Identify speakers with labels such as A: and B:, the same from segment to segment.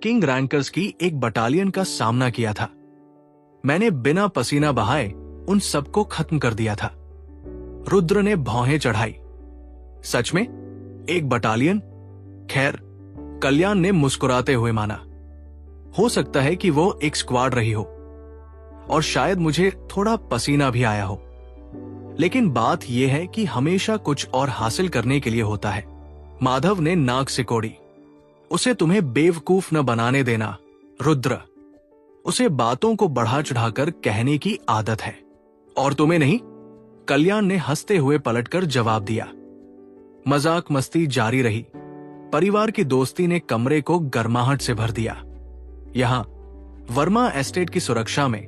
A: King rankers की एक battalion का सामना किया था। मैंने बिना पसीना बहाए उन सबको खत्म कर दिया था। रुद्र ने भौहें चढ़ाई। सच में? एक बटालियन? खैर, कल्याण ने मुस्कुराते हुए माना। हो सकता है कि वो एक स्क्वाड रही हो और शायद मुझे थोड़ा पसीना भी आया हो, लेकिन बात यह है कि हमेशा कुछ और हासिल करने के लिए होता है। माधव ने नाक सिकोड़ी। उसे तुम्हें बेवकूफ न बनाने देना, रुद्र। उसे बातों को बढ़ा चढ़ाकर कहने की आदत है। और तुम्हें नहीं? कल्याण ने हंसते हुए पलटकर जवाब दिया। मजाक मस्ती जारी रही। परिवार की दोस्ती ने कमरे को गर्माहट से भर दिया। यहां वर्मा एस्टेट की सुरक्षा में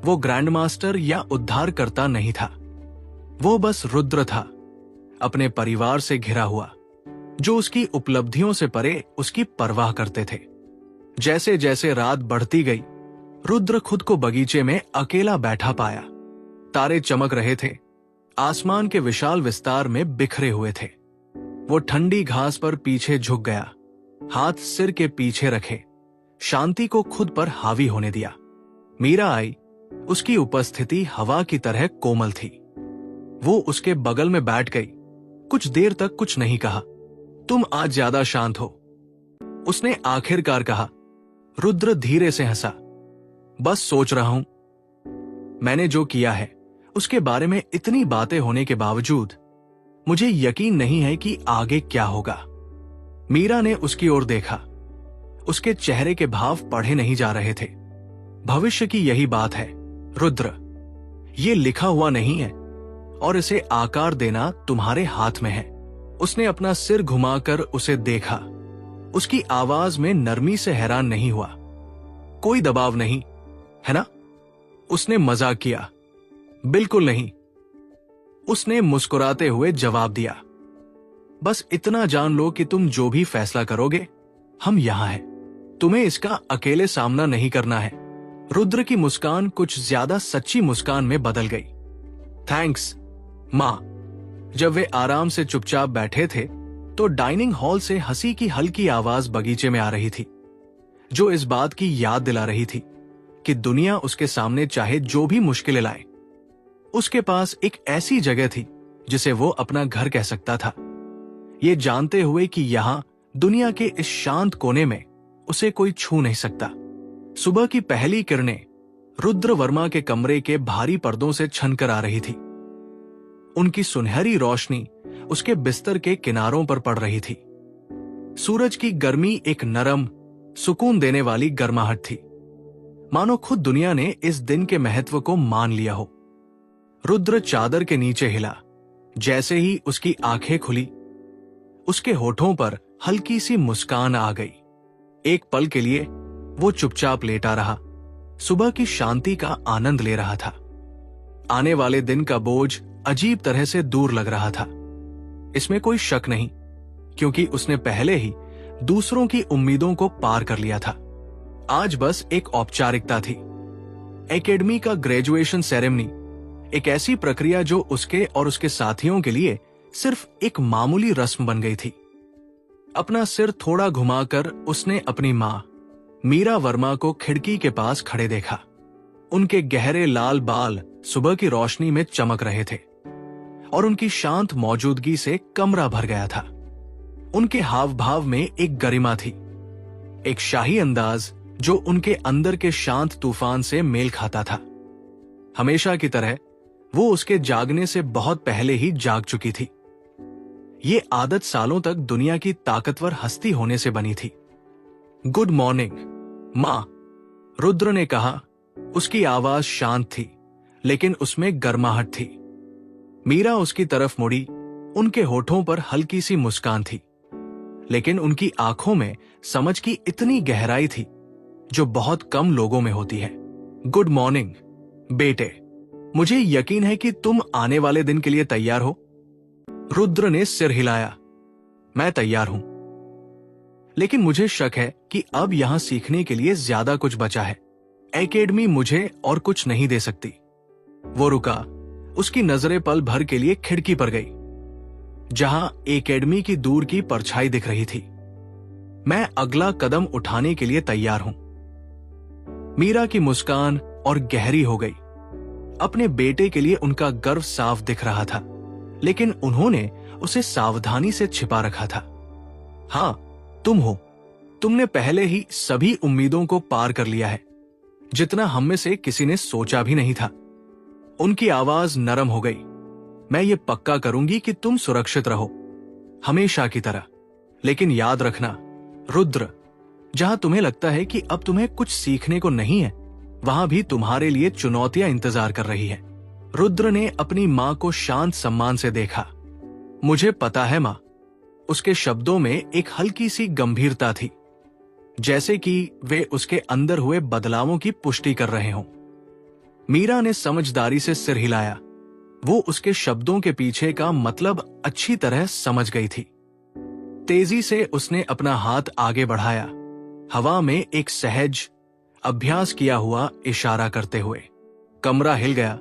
A: वो ग्रैंड मास्टर या उद्धारकर्ता नहीं था। वो बस रुद्र था, अपने परिवार से घिरा हुआ, जो उसकी उपलब्धियों से परे उसकी परवाह करते थे। जैसे जैसे रात बढ़ती गई, रुद्र खुद को बगीचे में अकेला बैठा पाया। तारे चमक रहे थे, आसमान के विशाल विस्तार में बिखरे हुए थे। वो ठंडी घास पर पीछे झुक गया, हाथ सिर के पीछे रखे, शांति को खुद पर हावी होने दिया। मीरा आई। उसकी उपस्थिति हवा की तरह कोमल थी। वो उसके बगल में बैठ गई। कुछ देर तक कुछ नहीं कहा। तुम आज ज्यादा शांत हो, उसने आखिरकार कहा। रुद्र धीरे से हंसा। बस सोच रहा हूं। मैंने जो किया है उसके बारे में इतनी बातें होने के बावजूद मुझे यकीन नहीं है कि आगे क्या होगा। मीरा ने उसकी ओर देखा। उसके चेहरे के भाव पढ़े नहीं जा रहे थे। भविष्य की यही बात है, रुद्र। ये लिखा हुआ नहीं है और इसे आकार देना तुम्हारे हाथ में है। उसने अपना सिर घुमाकर उसे देखा। उसकी आवाज में नरमी से हैरान नहीं हुआ। कोई दबाव नहीं, है ना? उसने मजाक किया। बिल्कुल नहीं, उसने मुस्कुराते हुए जवाब दिया। बस इतना जान लो कि तुम जो भी फैसला करोगे, हम यहां हैं। तुम्हें इसका अकेले सामना नहीं करना है। रुद्र की मुस्कान कुछ ज्यादा सच्ची मुस्कान में बदल गई। थैंक्स, मां। जब वे आराम से चुपचाप बैठे थे तो डाइनिंग हॉल से हंसी की हल्की आवाज बगीचे में आ रही थी, जो इस बात की याद दिला रही थी कि दुनिया उसके सामने चाहे जो भी मुश्किलें लाए, उसके पास एक ऐसी जगह थी जिसे वो अपना घर कह सकता था। ये जानते हुए कि यहां दुनिया के इस शांत कोने में उसे कोई छू नहीं सकता। सुबह की पहली किरणें रुद्र वर्मा के कमरे के भारी पर्दों से छनकर आ रही थी। उनकी सुनहरी रोशनी उसके बिस्तर के किनारों पर पड़ रही थी। सूरज की गर्मी एक नरम, सुकून देने वाली गर्माहट थी, मानो खुद दुनिया ने इस दिन के महत्व को मान लिया हो। रुद्र चादर के नीचे हिला। जैसे ही उसकी आंखें खुली, उसके होठों पर हल्की सी मुस्कान आ गई। एक पल के लिए वो चुपचाप लेटा रहा, सुबह की शांति का आनंद ले रहा था। आने वाले दिन का बोझ अजीब तरह से दूर लग रहा था। इसमें कोई शक नहीं, क्योंकि उसने पहले ही दूसरों की उम्मीदों को पार कर लिया था। आज बस एक औपचारिकता थी। एकेडमी का ग्रेजुएशन सेरेमनी, एक ऐसी प्रक्रिया जो उसके और उसके साथियों के लिए सिर्फ एक मामूली रस्म बन गई थी। अपना सिर थोड़ा घुमाकर उसने अपनी मां मीरा वर्मा को खिड़की के पास खड़े देखा। उनके गहरे लाल बाल सुबह की रोशनी में चमक रहे थे और उनकी शांत मौजूदगी से कमरा भर गया था। उनके हाव भाव में एक गरिमा थी, एक शाही अंदाज जो उनके अंदर के शांत तूफान से मेल खाता था। हमेशा की तरह वो उसके जागने से बहुत पहले ही जाग चुकी थी। ये आदत सालों तक दुनिया की ताकतवर हस्ती होने से बनी थी। गुड मॉर्निंग, मां, रुद्र ने कहा। उसकी आवाज शांत थी, लेकिन उसमें गर्माहट थी। मीरा उसकी तरफ मुड़ी। उनके होठों पर हल्की सी मुस्कान थी, लेकिन उनकी आंखों में समझ की इतनी गहराई थी जो बहुत कम लोगों में होती है। गुड मॉर्निंग बेटे, मुझे यकीन है कि तुम आने वाले दिन के लिए तैयार हो। रुद्र ने सिर हिलाया। मैं तैयार हूं, लेकिन मुझे शक है कि अब यहां सीखने के लिए ज्यादा कुछ बचा है। एकेडमी मुझे और कुछ नहीं दे सकती। वो रुका। उसकी नजरें पल भर के लिए खिड़की पर गई, जहां एकेडमी की दूर की परछाई दिख रही थी। मैं अगला कदम उठाने के लिए तैयार हूं। मीरा की मुस्कान और गहरी हो गई। अपने बेटे के लिए उनका गर्व साफ दिख रहा था, लेकिन उन्होंने उसे सावधानी से छिपा रखा था। हां, तुम हो। तुमने पहले ही सभी उम्मीदों को पार कर लिया है, जितना हम में से किसी ने सोचा भी नहीं था। उनकी आवाज नरम हो गई। मैं ये पक्का करूंगी कि तुम सुरक्षित रहो, हमेशा की तरह। लेकिन याद रखना रुद्र, जहां तुम्हें लगता है कि अब तुम्हें कुछ सीखने को नहीं है, वहां भी तुम्हारे लिए चुनौतियां इंतजार कर रही है। रुद्र ने अपनी मां को शांत सम्मान से देखा। मुझे पता है मां। उसके शब्दों में एक हल्की सी गंभीरता थी, जैसे कि वे उसके अंदर हुए बदलावों की पुष्टि कर रहे हों। मीरा ने समझदारी से सिर हिलाया। वो उसके शब्दों के पीछे का मतलब अच्छी तरह समझ गई थी। तेजी से उसने अपना हाथ आगे बढ़ाया, हवा में एक सहज अभ्यास किया हुआ इशारा करते हुए। कमरा हिल गया,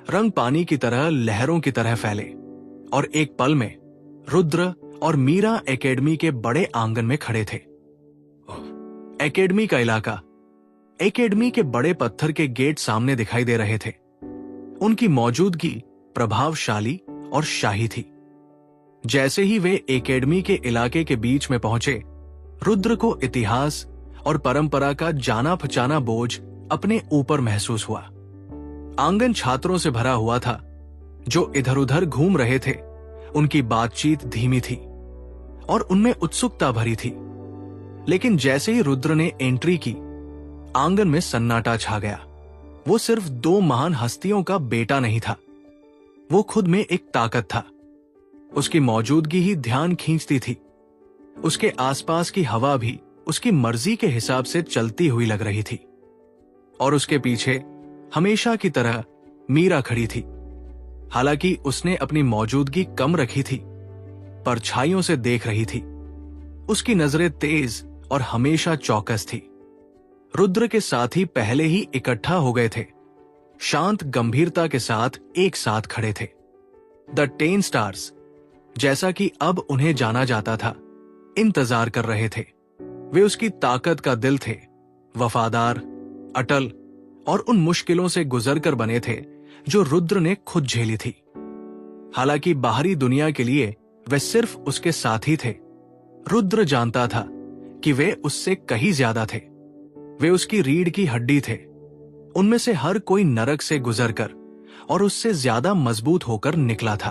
A: रंग पानी की तरह लहरों की तरह फैले, और एक पल में रुद्र और मीरा एकेडमी के बड़े आंगन में खड़े थे। एकेडमी का इलाका, एकेडमी के बड़े पत्थर के गेट सामने दिखाई दे रहे थे। उनकी मौजूदगी प्रभावशाली और शाही थी। जैसे ही वे एकेडमी के इलाके के बीच में पहुंचे, रुद्र को इतिहास और परंपरा का जाना पहचाना बोझ अपने ऊपर महसूस हुआ। आंगन छात्रों से भरा हुआ था, जो इधर उधर घूम रहे थे। उनकी बातचीत धीमी थी और उनमें उत्सुकता भरी थी। लेकिन जैसे ही रुद्र ने एंट्री की, आंगन में सन्नाटा छा गया। वो सिर्फ दो महान हस्तियों का बेटा नहीं था, वो खुद में एक ताकत था। उसकी मौजूदगी ही ध्यान खींचती थी। उसके आसपास की हवा भी उसकी मर्जी के हिसाब से चलती हुई लग रही थी। और उसके पीछे हमेशा की तरह मीरा खड़ी थी। हालांकि उसने अपनी मौजूदगी कम रखी थी, परछाइयों से देख रही थी। उसकी नजरें तेज और हमेशा चौकस थी। रुद्र के साथी पहले ही इकट्ठा हो गए थे, शांत गंभीरता के साथ एक साथ खड़े थे। द 10 स्टार्स, जैसा कि अब उन्हें जाना जाता था, इंतजार कर रहे थे। वे उसकी ताकत का दिल थे, वफादार, अटल और उन मुश्किलों से गुजरकर बने थे जो रुद्र ने खुद झेली थी। हालांकि बाहरी दुनिया के लिए वे सिर्फ उसके साथी थे, रुद्र जानता था कि वे उससे कहीं ज्यादा थे। वे उसकी रीढ़ की हड्डी थे। उनमें से हर कोई नरक से गुजरकर और उससे ज्यादा मजबूत होकर निकला था।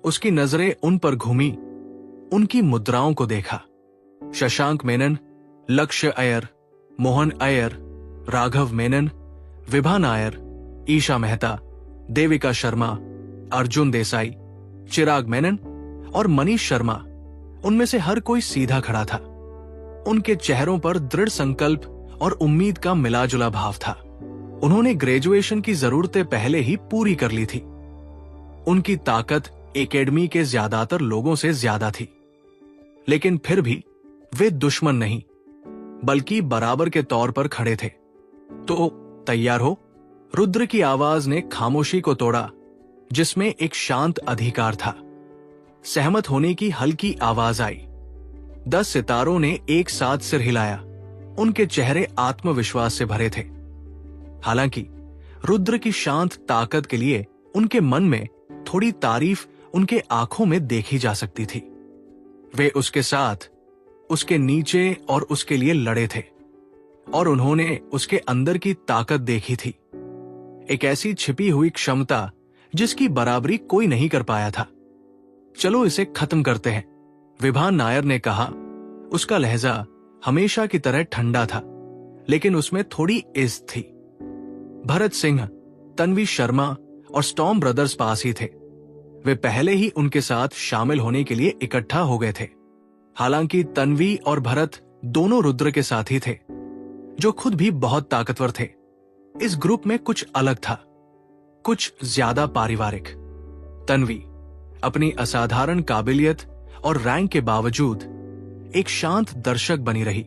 A: उसकी नजरें उन पर घूमी, उनकी मुद्राओं को देखा। शशांक मेनन, लक्ष्य अय्यर, मोहन अय्यर, राघव मेनन, विभा नायर, ईशा मेहता, देविका शर्मा, अर्जुन देसाई, चिराग मेनन और मनीष शर्मा, उनमें से हर कोई सीधा खड़ा था। उनके चेहरों पर दृढ़ संकल्प और उम्मीद का मिलाजुला भाव था। उन्होंने ग्रेजुएशन की जरूरतें पहले ही पूरी कर ली थी। उनकी ताकत एकेडमी के ज्यादातर लोगों से ज्यादा थी, लेकिन फिर भी वे दुश्मन नहीं, बल्कि बराबर के तौर पर खड़े थे। तो तैयार हो? रुद्र की आवाज ने खामोशी को तोड़ा, जिसमें एक शांत अधिकार था। सहमत होने की हल्की आवाज आई। 10 सितारों ने एक साथ सिर हिलाया। उनके चेहरे आत्मविश्वास से भरे थे। हालांकि रुद्र की शांत ताकत के लिए उनके मन में थोड़ी तारीफ उनके आंखों में देखी जा सकती थी। वे उसके साथ, उसके नीचे और उसके लिए लड़े थे, और उन्होंने उसके अंदर की ताकत देखी थी, एक ऐसी छिपी हुई क्षमता जिसकी बराबरी कोई नहीं कर पाया था। चलो इसे खत्म करते हैं, विभा नायर ने कहा। उसका लहजा हमेशा की तरह ठंडा था, लेकिन उसमें थोड़ी इज्जत थी। भरत सिंह, तन्वी शर्मा और स्टॉर्म ब्रदर्स पास ही थे। वे पहले ही उनके साथ शामिल होने के लिए इकट्ठा हो गए थे। हालांकि तन्वी और भरत दोनों रुद्र के साथी थे, जो खुद भी बहुत ताकतवर थे। इस ग्रुप में कुछ अलग था, कुछ ज्यादा पारिवारिक। तन्वी अपनी असाधारण काबिलियत और रैंक के बावजूद एक शांत दर्शक बनी रही।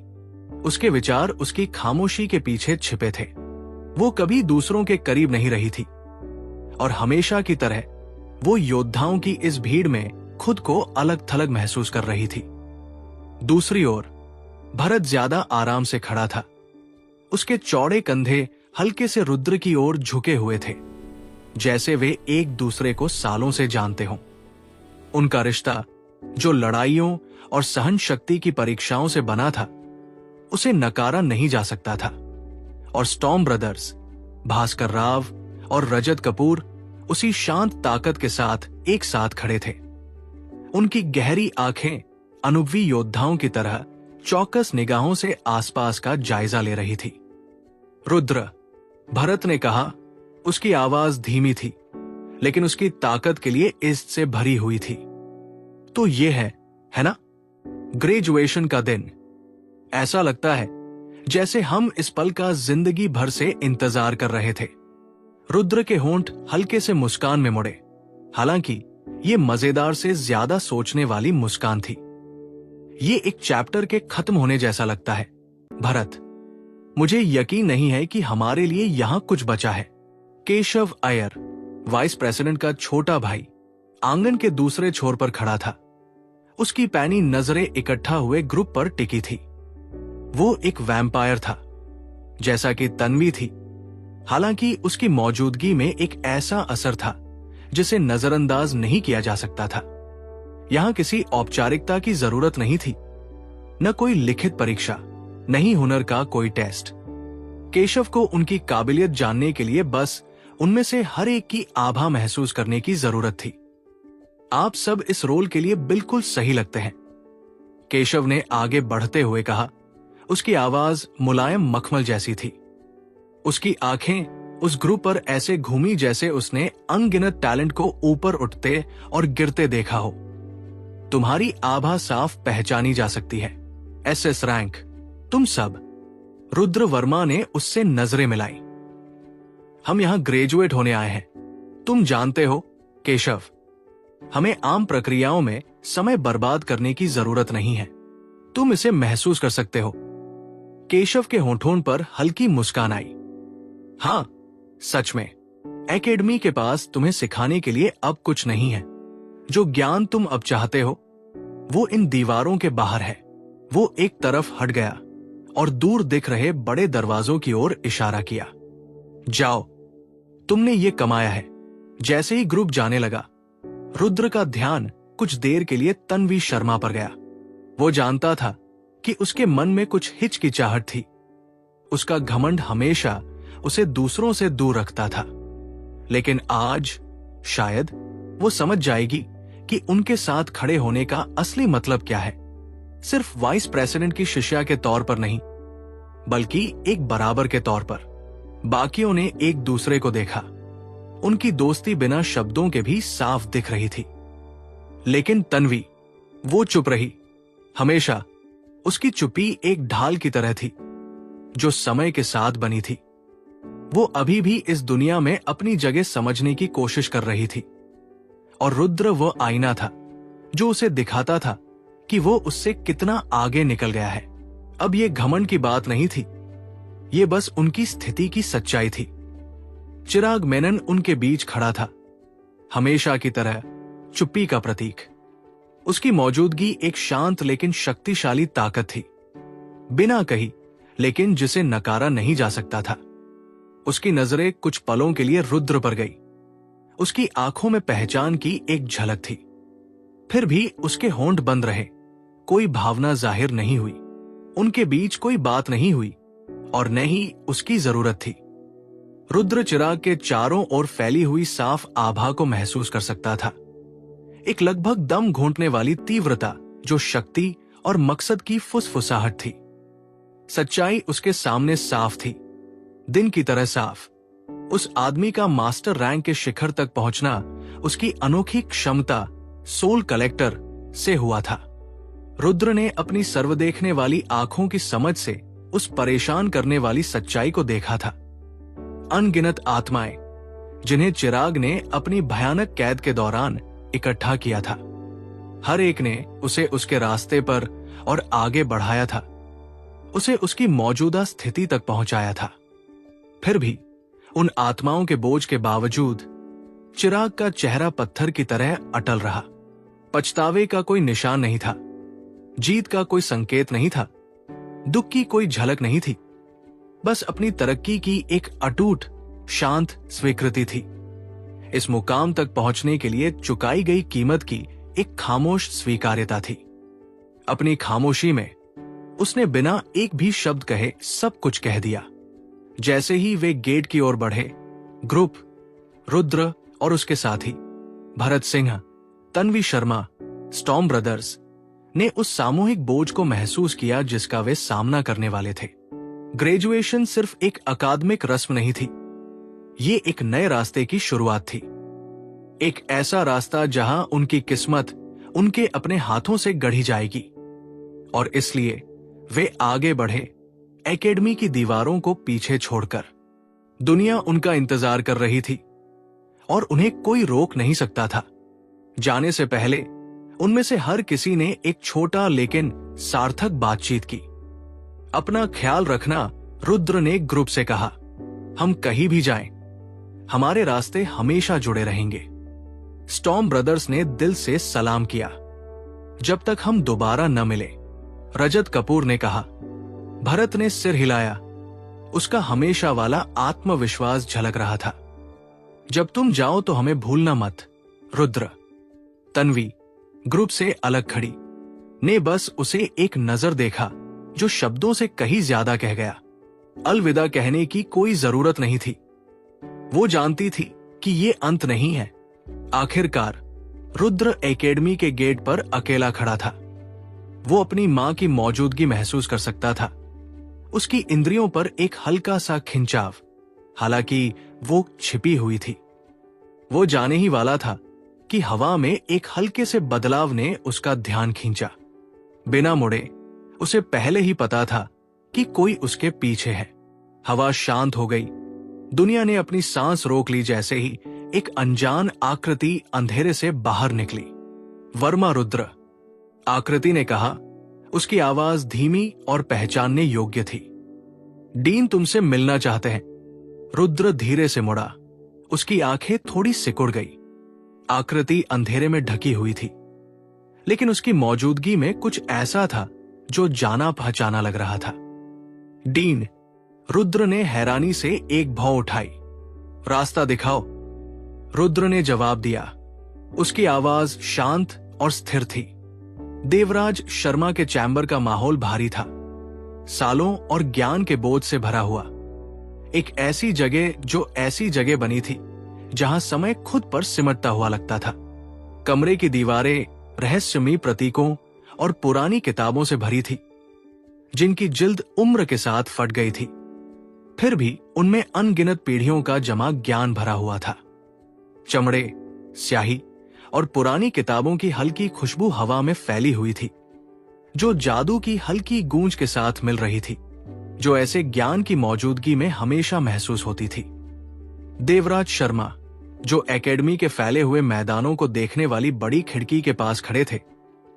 A: उसके विचार उसकी खामोशी के पीछे छिपे थे। वो कभी दूसरों के करीब नहीं रही थी, और हमेशा की तरह वो योद्धाओं की इस भीड़ में खुद को अलग थलग महसूस कर रही थी। दूसरी ओर भरत ज्यादा आराम से खड़ा था। उसके चौड़े कंधे हल्के से रुद्र की ओर झुके हुए थे, जैसे वे एक दूसरे को सालों से जानते हों। उनका रिश्ता, जो लड़ाइयों और सहन शक्ति की परीक्षाओं से बना था, उसे नकारा नहीं जा सकता था। और स्टॉर्म ब्रदर्स, भास्कर राव और रजत कपूर उसी शांत ताकत के साथ एक साथ खड़े थे। उनकी गहरी आंखें अनुभवी योद्धाओं की तरह चौकस निगाहों से आसपास का जायजा ले रही थी। रुद्र, भरत ने कहा। उसकी आवाज धीमी थी, लेकिन उसकी ताकत के लिए इज्जत से भरी हुई थी। तो ये है ना, ग्रेजुएशन का दिन। ऐसा लगता है जैसे हम इस पल का जिंदगी भर से इंतजार कर रहे थे। रुद्र के होंठ हल्के से मुस्कान में मुड़े, हालांकि ये मजेदार से ज्यादा सोचने वाली मुस्कान थी। ये एक चैप्टर के खत्म होने जैसा लगता है। भरत, मुझे यकीन नहीं है कि हमारे लिए यहां कुछ बचा है। केशव अय्यर, वाइस प्रेसिडेंट का छोटा भाई, आंगन के दूसरे छोर पर खड़ा था। उसकी पैनी नजरें इकट्ठा हुए ग्रुप पर टिकी थी। वो एक वैम्पायर था, जैसा कि तन्वी थी, हालांकि उसकी मौजूदगी में एक ऐसा असर था जिसे नजरअंदाज नहीं किया जा सकता था। यहां किसी औपचारिकता की जरूरत नहीं थी, न कोई लिखित परीक्षा, नहीं हुनर का कोई टेस्ट। केशव को उनकी काबिलियत जानने के लिए बस उनमें से हर एक की आभा महसूस करने की जरूरत थी। आप सब इस रोल के लिए बिल्कुल सही लगते हैं, केशव ने आगे बढ़ते हुए कहा। उसकी आवाज मुलायम मखमल जैसी थी। उसकी आंखें उस ग्रुप पर ऐसे घूमी जैसे उसने अनगिनत टैलेंट को ऊपर उठते और गिरते देखा हो। तुम्हारी आभा साफ पहचानी जा सकती है। एसएस रैंक, तुम सब। रुद्र वर्मा ने उससे नजरें मिलाई। हम यहां ग्रेजुएट होने आए हैं, तुम जानते हो केशव। हमें आम प्रक्रियाओं में समय बर्बाद करने की जरूरत नहीं है, तुम इसे महसूस कर सकते हो। केशव के होठों पर हल्की मुस्कान आई। हाँ, सच में एकेडमी के पास तुम्हें सिखाने के लिए अब कुछ नहीं है। जो ज्ञान तुम अब चाहते हो वो इन दीवारों के बाहर है। वो एक तरफ हट गया और दूर दिख रहे बड़े दरवाजों की ओर इशारा किया। जाओ, तुमने ये कमाया है। जैसे ही ग्रुप जाने लगा, रुद्र का ध्यान कुछ देर के लिए तन्वी शर्मा पर गया। वो जानता था कि उसके मन में कुछ हिचकिचाहट थी। उसका घमंड हमेशा उसे दूसरों से दूर रखता था, लेकिन आज शायद वो समझ जाएगी कि उनके साथ खड़े होने का असली मतलब क्या है। सिर्फ वाइस प्रेसिडेंट की शिष्या के तौर पर नहीं, बल्कि एक बराबर के तौर पर। बाकियों ने एक दूसरे को देखा। उनकी दोस्ती बिना शब्दों के भी साफ दिख रही थी। लेकिन तन्वी, वो चुप रही। हमेशा उसकी चुप्पी एक ढाल की तरह थी, जो समय के साथ बनी थी। वो अभी भी इस दुनिया में अपनी जगह समझने की कोशिश कर रही थी, और रुद्र वो आईना था जो उसे दिखाता था कि वो उससे कितना आगे निकल गया है। अब ये घमंड की बात नहीं थी, ये बस उनकी स्थिति की सच्चाई थी। चिराग मेनन उनके बीच खड़ा था, हमेशा की तरह चुप्पी का प्रतीक। उसकी मौजूदगी एक शांत लेकिन शक्तिशाली ताकत थी, बिना कही, लेकिन जिसे नकारा नहीं जा सकता था। उसकी नजरें कुछ पलों के लिए रुद्र पर गई। उसकी आंखों में पहचान की एक झलक थी। फिर भी उसके होंठ बंद रहे, कोई भावना जाहिर नहीं हुई। उनके बीच कोई बात नहीं हुई और न ही उसकी जरूरत थी। रुद्र चिराग के चारों ओर फैली हुई साफ आभा को महसूस कर सकता था। एक लगभग दम घोंटने वाली तीव्रता जो शक्ति और मकसद की फुसफुसाहट थी। सच्चाई उसके सामने साफ थी, दिन की तरह साफ। उस आदमी का मास्टर रैंक के शिखर तक पहुंचना उसकी अनोखी क्षमता, सोल कलेक्टर से हुआ था। रुद्र ने अपनी सर्वदेखने वाली आंखों की समझ से उस परेशान करने वाली सच्चाई को देखा था। अनगिनत आत्माएं, जिन्हें चिराग ने अपनी भयानक कैद के दौरान इकट्ठा किया था, हर एक ने उसे उसके रास्ते पर और आगे बढ़ाया था, उसे उसकी मौजूदा स्थिति तक पहुंचाया था। फिर भी उन आत्माओं के बोझ के बावजूद चिराग का चेहरा पत्थर की तरह अटल रहा। पछतावे का कोई निशान नहीं था, जीत का कोई संकेत नहीं था, दुख की कोई झलक नहीं थी, बस अपनी तरक्की की एक अटूट शांत स्वीकृति थी। इस मुकाम तक पहुंचने के लिए चुकाई गई कीमत की एक खामोश स्वीकार्यता थी। अपनी खामोशी में उसने बिना एक भी शब्द कहे सब कुछ कह दिया। जैसे ही वे गेट की ओर बढ़े, ग्रुप, रुद्र और उसके साथी भरत सिंह, तन्वी शर्मा, स्टॉर्म ब्रदर्स ने उस सामूहिक बोझ को महसूस किया जिसका वे सामना करने वाले थे। ग्रेजुएशन सिर्फ एक अकादमिक रस्म नहीं थी, ये एक नए रास्ते की शुरुआत थी। एक ऐसा रास्ता जहां उनकी किस्मत उनके अपने हाथों से गढ़ी जाएगी। और इसलिए वे आगे बढ़े, एकेडमी की दीवारों को पीछे छोड़कर। दुनिया उनका इंतजार कर रही थी और उन्हें कोई रोक नहीं सकता था। जाने से पहले उनमें से हर किसी ने एक छोटा लेकिन सार्थक बातचीत की। अपना ख्याल रखना, रुद्र ने ग्रुप से कहा। हम कहीं भी जाएं, हमारे रास्ते हमेशा जुड़े रहेंगे। स्टॉर्म ब्रदर्स ने दिल से सलाम किया। जब तक हम दोबारा न मिले, रजत कपूर ने कहा। भरत ने सिर हिलाया, उसका हमेशा वाला आत्मविश्वास झलक रहा था। जब तुम जाओ तो हमें भूलना मत, रुद्र। तन्वी, ग्रुप से अलग खड़ी, ने बस उसे एक नजर देखा जो शब्दों से कहीं ज्यादा कह गया। अलविदा कहने की कोई जरूरत नहीं थी। वो जानती थी कि ये अंत नहीं है। आखिरकार रुद्र एकेडमी के गेट पर अकेला खड़ा था। वो अपनी मां की मौजूदगी महसूस कर सकता था। उसकी इंद्रियों पर एक हल्का सा खिंचाव, हालांकि वो छिपी हुई थी। वो जाने ही वाला था कि हवा में एक हल्के से बदलाव ने उसका ध्यान खींचा। बिना मुड़े उसे पहले ही पता था कि कोई उसके पीछे है। हवा शांत हो गई। दुनिया ने अपनी सांस रोक ली जैसे ही एक अनजान आकृति अंधेरे से बाहर निकली। वर्मा रुद्र, आकृति ने कहा। उसकी आवाज धीमी और पहचानने योग्य थी। डीन तुमसे मिलना चाहते हैं। रुद्र धीरे से मुड़ा। उसकी आंखें थोड़ी सिकुड़ गई। आकृति अंधेरे में ढकी हुई थी, लेकिन उसकी मौजूदगी में कुछ ऐसा था जो जाना पहचाना लग रहा था। डीन, रुद्र ने हैरानी से एक भौं उठाई। रास्ता दिखाओ, रुद्र ने जवाब दिया। उसकी आवाज शांत और स्थिर थी। देवराज शर्मा के चैम्बर का माहौल भारी था, सालों और ज्ञान के बोझ से भरा हुआ। एक ऐसी जगह जो ऐसी जगह बनी थी जहां समय खुद पर सिमटता हुआ लगता था। कमरे की दीवारें रहस्यमयी प्रतीकों और पुरानी किताबों से भरी थी, जिनकी जिल्द उम्र के साथ फट गई थी। फिर भी उनमें अनगिनत पीढ़ियों का जमा ज्ञान भरा हुआ था। चमड़े, स्याही और पुरानी किताबों की हल्की खुशबू हवा में फैली हुई थी, जो जादू की हल्की गूंज के साथ मिल रही थी, जो ऐसे ज्ञान की मौजूदगी में हमेशा महसूस होती थी। देवराज शर्मा, जो एकेडमी के फैले हुए मैदानों को देखने वाली बड़ी खिड़की के पास खड़े थे,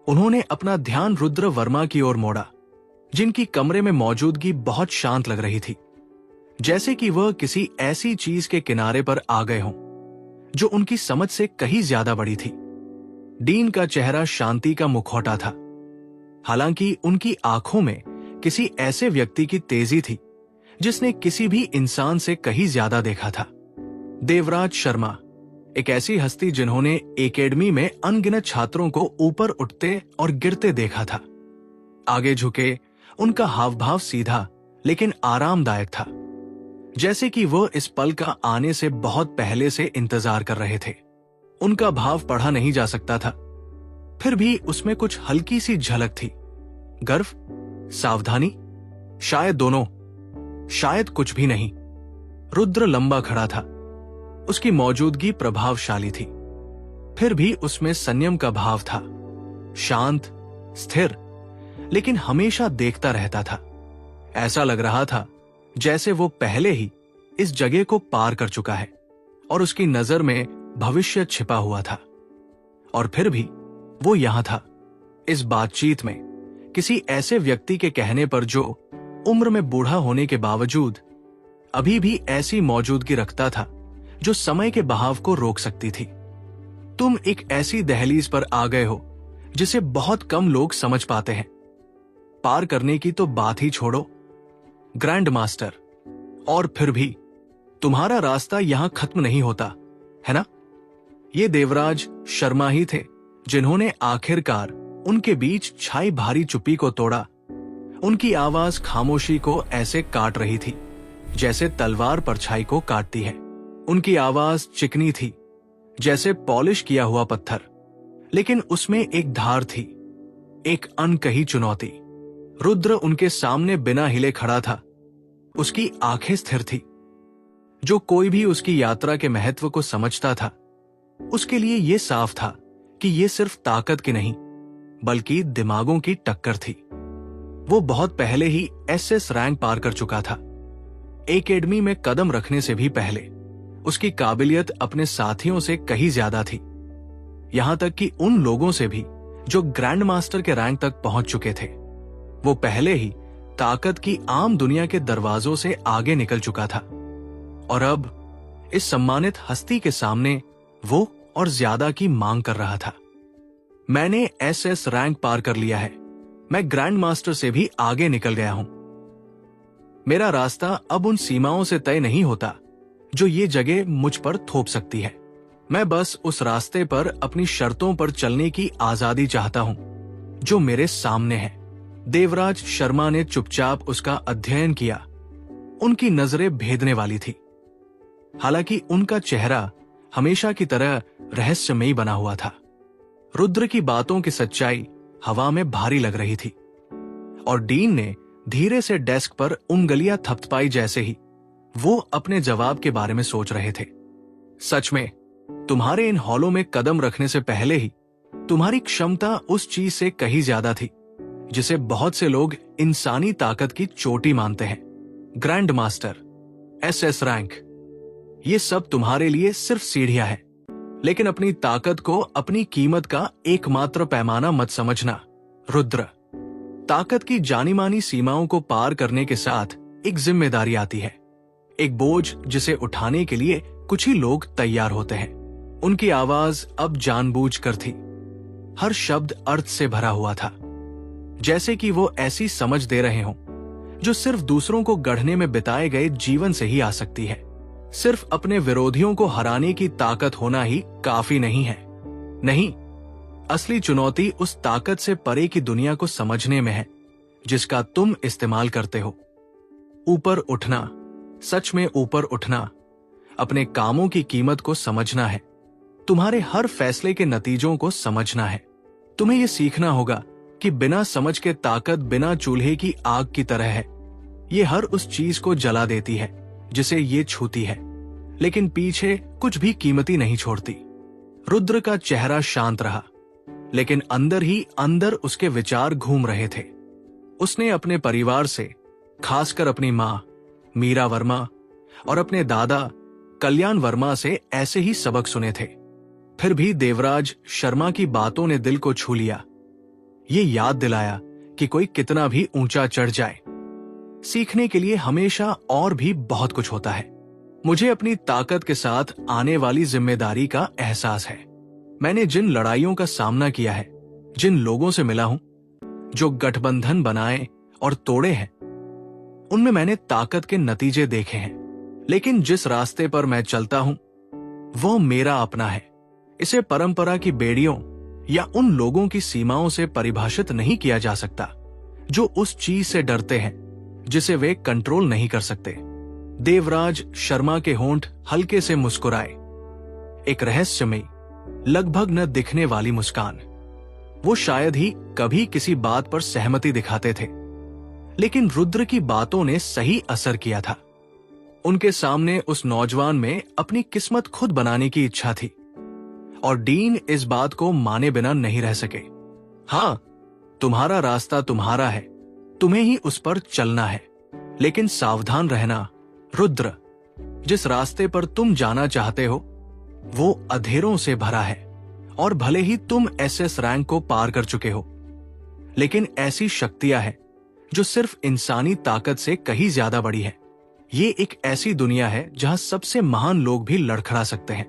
A: उन्होंने अपना ध्यान रुद्र वर्मा की ओर मोड़ा, जिनकी कमरे में मौजूदगी बहुत शांत लग रही थी, जैसे कि वह किसी ऐसी चीज के किनारे पर आ गए हों जो उनकी समझ से कहीं ज्यादा बड़ी थी। डीन का चेहरा शांति का मुखौटा था, हालांकि उनकी आंखों में किसी ऐसे व्यक्ति की तेजी थी जिसने किसी भी इंसान से कहीं ज्यादा देखा था। देवराज शर्मा, एक ऐसी हस्ती जिन्होंने एकेडमी में अनगिनत छात्रों को ऊपर उठते और गिरते देखा था। आगे झुके, उनका हावभाव सीधा लेकिन आरामदायक था, जैसे कि वह इस पल का आने से बहुत पहले से इंतजार कर रहे थे। उनका भाव पढ़ा नहीं जा सकता था, फिर भी उसमें कुछ हल्की सी झलक थी। गर्व, सावधानी, शायद दोनों, शायद कुछ भी नहीं। रुद्र लंबा खड़ा था। उसकी मौजूदगी प्रभावशाली थी, फिर भी उसमें संयम का भाव था। शांत, स्थिर, लेकिन हमेशा देखता रहता था। ऐसा लग रहा था जैसे वो पहले ही इस जगह को पार कर चुका है और उसकी नजर में भविष्य छिपा हुआ था। और फिर भी वो यहां था, इस बातचीत में, किसी ऐसे व्यक्ति के कहने पर जो उम्र में बूढ़ा होने के बावजूद अभी भी ऐसी मौजूदगी रखता था जो समय के बहाव को रोक सकती थी। तुम एक ऐसी दहलीज पर आ गए हो जिसे बहुत कम लोग समझ पाते हैं। पार करने की तो बात ही छोड़ो, ग्रैंड मास्टर। और फिर भी तुम्हारा रास्ता यहां खत्म नहीं होता, है ना? ये देवराज शर्मा ही थे जिन्होंने आखिरकार उनके बीच छाई भारी चुप्पी को तोड़ा। उनकी आवाज खामोशी को ऐसे काट रही थी जैसे तलवार परछाई को काटती है। उनकी आवाज चिकनी थी जैसे पॉलिश किया हुआ पत्थर, लेकिन उसमें एक धार थी, एक अनकही चुनौती। रुद्र उनके सामने बिना हिले खड़ा था। उसकी आंखें स्थिर थी। जो कोई भी उसकी यात्रा के महत्व को समझता था, उसके लिए यह साफ था कि यह सिर्फ ताकत की नहीं बल्कि दिमागों की टक्कर थी। वो बहुत पहले ही एसएस रैंक पार कर चुका था। एकेडमी में कदम रखने से भी पहले उसकी काबिलियत अपने साथियों से कहीं ज्यादा थी, यहां तक कि उन लोगों से भी जो ग्रैंड मास्टर के रैंक तक पहुंच चुके थे। वो पहले ही ताकत की आम दुनिया के दरवाजों से आगे निकल चुका था और अब इस सम्मानित हस्ती के सामने वो और ज्यादा की मांग कर रहा था। मैंने एसएस रैंक पार कर लिया है। मैं ग्रैंड मास्टर से भी आगे निकल गया हूं। मेरा रास्ता अब उन सीमाओं से तय नहीं होता जो ये जगह मुझ पर थोप सकती है। मैं बस उस रास्ते पर अपनी शर्तों पर चलने की आजादी चाहता हूं जो मेरे सामने है। देवराज शर्मा ने चुपचाप उसका अध्ययन किया। उनकी नजरें भेदने वाली थी, हालांकि उनका चेहरा हमेशा की तरह रहस्यमयी बना हुआ था। रुद्र की बातों की सच्चाई हवा में भारी लग रही थी और डीन ने धीरे से डेस्क पर उंगलियां थपथपाई जैसे ही वो अपने जवाब के बारे में सोच रहे थे। सच में तुम्हारे इन हॉलों में कदम रखने से पहले ही तुम्हारी क्षमता उस चीज से कहीं ज्यादा थी जिसे बहुत से लोग इंसानी ताकत की चोटी मानते हैं। ग्रैंड मास्टर, एसएस रैंक, ये सब तुम्हारे लिए सिर्फ सीढ़ियां हैं, लेकिन अपनी ताकत को अपनी कीमत का एकमात्र पैमाना मत समझना। रुद्र, ताकत की जानी मानी सीमाओं को पार करने के साथ एक जिम्मेदारी आती है, एक बोझ जिसे उठाने के लिए कुछ ही लोग तैयार होते हैं। उनकी आवाज अब जानबूझकर थी, हर शब्द अर्थ से भरा हुआ था, जैसे कि वो ऐसी समझ दे रहे हों जो सिर्फ दूसरों को गढ़ने में बिताए गए जीवन से ही आ सकती है। सिर्फ अपने विरोधियों को हराने की ताकत होना ही काफी नहीं है। नहीं, असली चुनौती उस ताकत से परे की दुनिया को समझने में है जिसका तुम इस्तेमाल करते हो। ऊपर उठना, सच में ऊपर उठना, अपने कामों की कीमत को समझना है, तुम्हारे हर फैसले के नतीजों को समझना है। तुम्हें यह सीखना होगा कि बिना समझ के ताकत बिना चूल्हे की आग की तरह है। ये हर उस चीज को जला देती है जिसे ये छूती है, लेकिन पीछे कुछ भी कीमती नहीं छोड़ती। रुद्र का चेहरा शांत रहा, लेकिन अंदर ही अंदर उसके विचार घूम रहे थे। उसने अपने परिवार से, खासकर अपनी मां मीरा वर्मा और अपने दादा कल्याण वर्मा से ऐसे ही सबक सुने थे। फिर भी देवराज शर्मा की बातों ने दिल को छू लिया। ये याद दिलाया कि कोई कितना भी ऊंचा चढ़ जाए, सीखने के लिए हमेशा और भी बहुत कुछ होता है। मुझे अपनी ताकत के साथ आने वाली जिम्मेदारी का एहसास है। मैंने जिन लड़ाइयों का सामना किया है, जिन लोगों से मिला हूं, जो गठबंधन बनाए और तोड़े हैं, उनमें मैंने ताकत के नतीजे देखे हैं। लेकिन जिस रास्ते पर मैं चलता हूं वो मेरा अपना है। इसे परंपरा की बेड़ियों या उन लोगों की सीमाओं से परिभाषित नहीं किया जा सकता जो उस चीज से डरते हैं जिसे वे कंट्रोल नहीं कर सकते। देवराज शर्मा के होंठ हल्के से मुस्कुराए, एक रहस्यमयी, लगभग न दिखने वाली मुस्कान। वो शायद ही कभी किसी बात पर सहमति दिखाते थे, लेकिन रुद्र की बातों ने सही असर किया था। उनके सामने उस नौजवान में अपनी किस्मत खुद बनाने की इच्छा थी और डीन इस बात को माने बिना नहीं रह सके। हां, तुम्हारा रास्ता तुम्हारा है, तुम्हें ही उस पर चलना है, लेकिन सावधान रहना रुद्र, जिस रास्ते पर तुम जाना चाहते हो वो अधेरों से भरा है और भले ही तुम एसएस रैंक को पार कर चुके हो, लेकिन ऐसी शक्तियां हैं जो सिर्फ इंसानी ताकत से कहीं ज्यादा बड़ी है। ये एक ऐसी दुनिया है जहां सबसे महान लोग भी लड़खड़ा सकते हैं,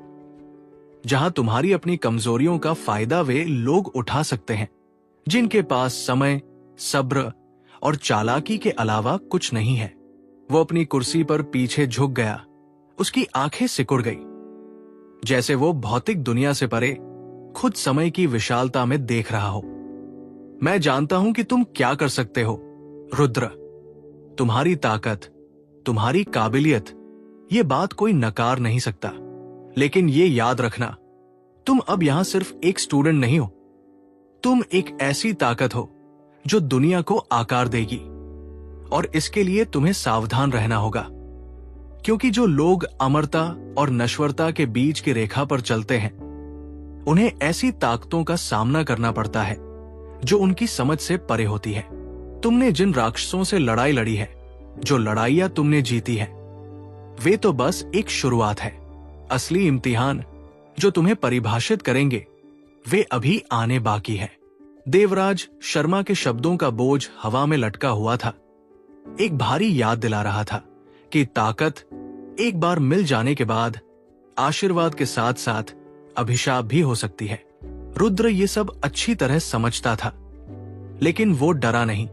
A: जहां तुम्हारी अपनी कमजोरियों का फायदा वे लोग उठा सकते हैं जिनके पास समय, सब्र और चालाकी के अलावा कुछ नहीं है। वो अपनी कुर्सी पर पीछे झुक गया। उसकी आंखें सिकुड़ गई, जैसे वो भौतिक दुनिया से परे खुद समय की विशालता में देख रहा हो। मैं जानता हूं कि तुम क्या कर सकते हो, रुद्र। तुम्हारी ताकत, तुम्हारी काबिलियत, ये बात कोई नकार नहीं सकता। लेकिन ये याद रखना, तुम अब यहां सिर्फ एक स्टूडेंट नहीं हो, तुम एक ऐसी ताकत हो जो दुनिया को आकार देगी। और इसके लिए तुम्हें सावधान रहना होगा, क्योंकि जो लोग अमरता और नश्वरता के बीच की रेखा पर चलते हैं, उन्हें ऐसी ताकतों का सामना करना पड़ता है जो उनकी समझ से परे होती है। तुमने जिन राक्षसों से लड़ाई लड़ी है, जो लड़ाइयां तुमने जीती है, वे तो बस एक शुरुआत है। असली इम्तिहान जो तुम्हें परिभाषित करेंगे, वे अभी आने बाकी है। देवराज शर्मा के शब्दों का बोझ हवा में लटका हुआ था, एक भारी याद दिला रहा था कि ताकत एक बार मिल जाने के बाद आशीर्वाद के साथ साथ अभिशाप भी हो सकती है। रुद्र ये सब अच्छी तरह समझता था, लेकिन वो डरा नहीं।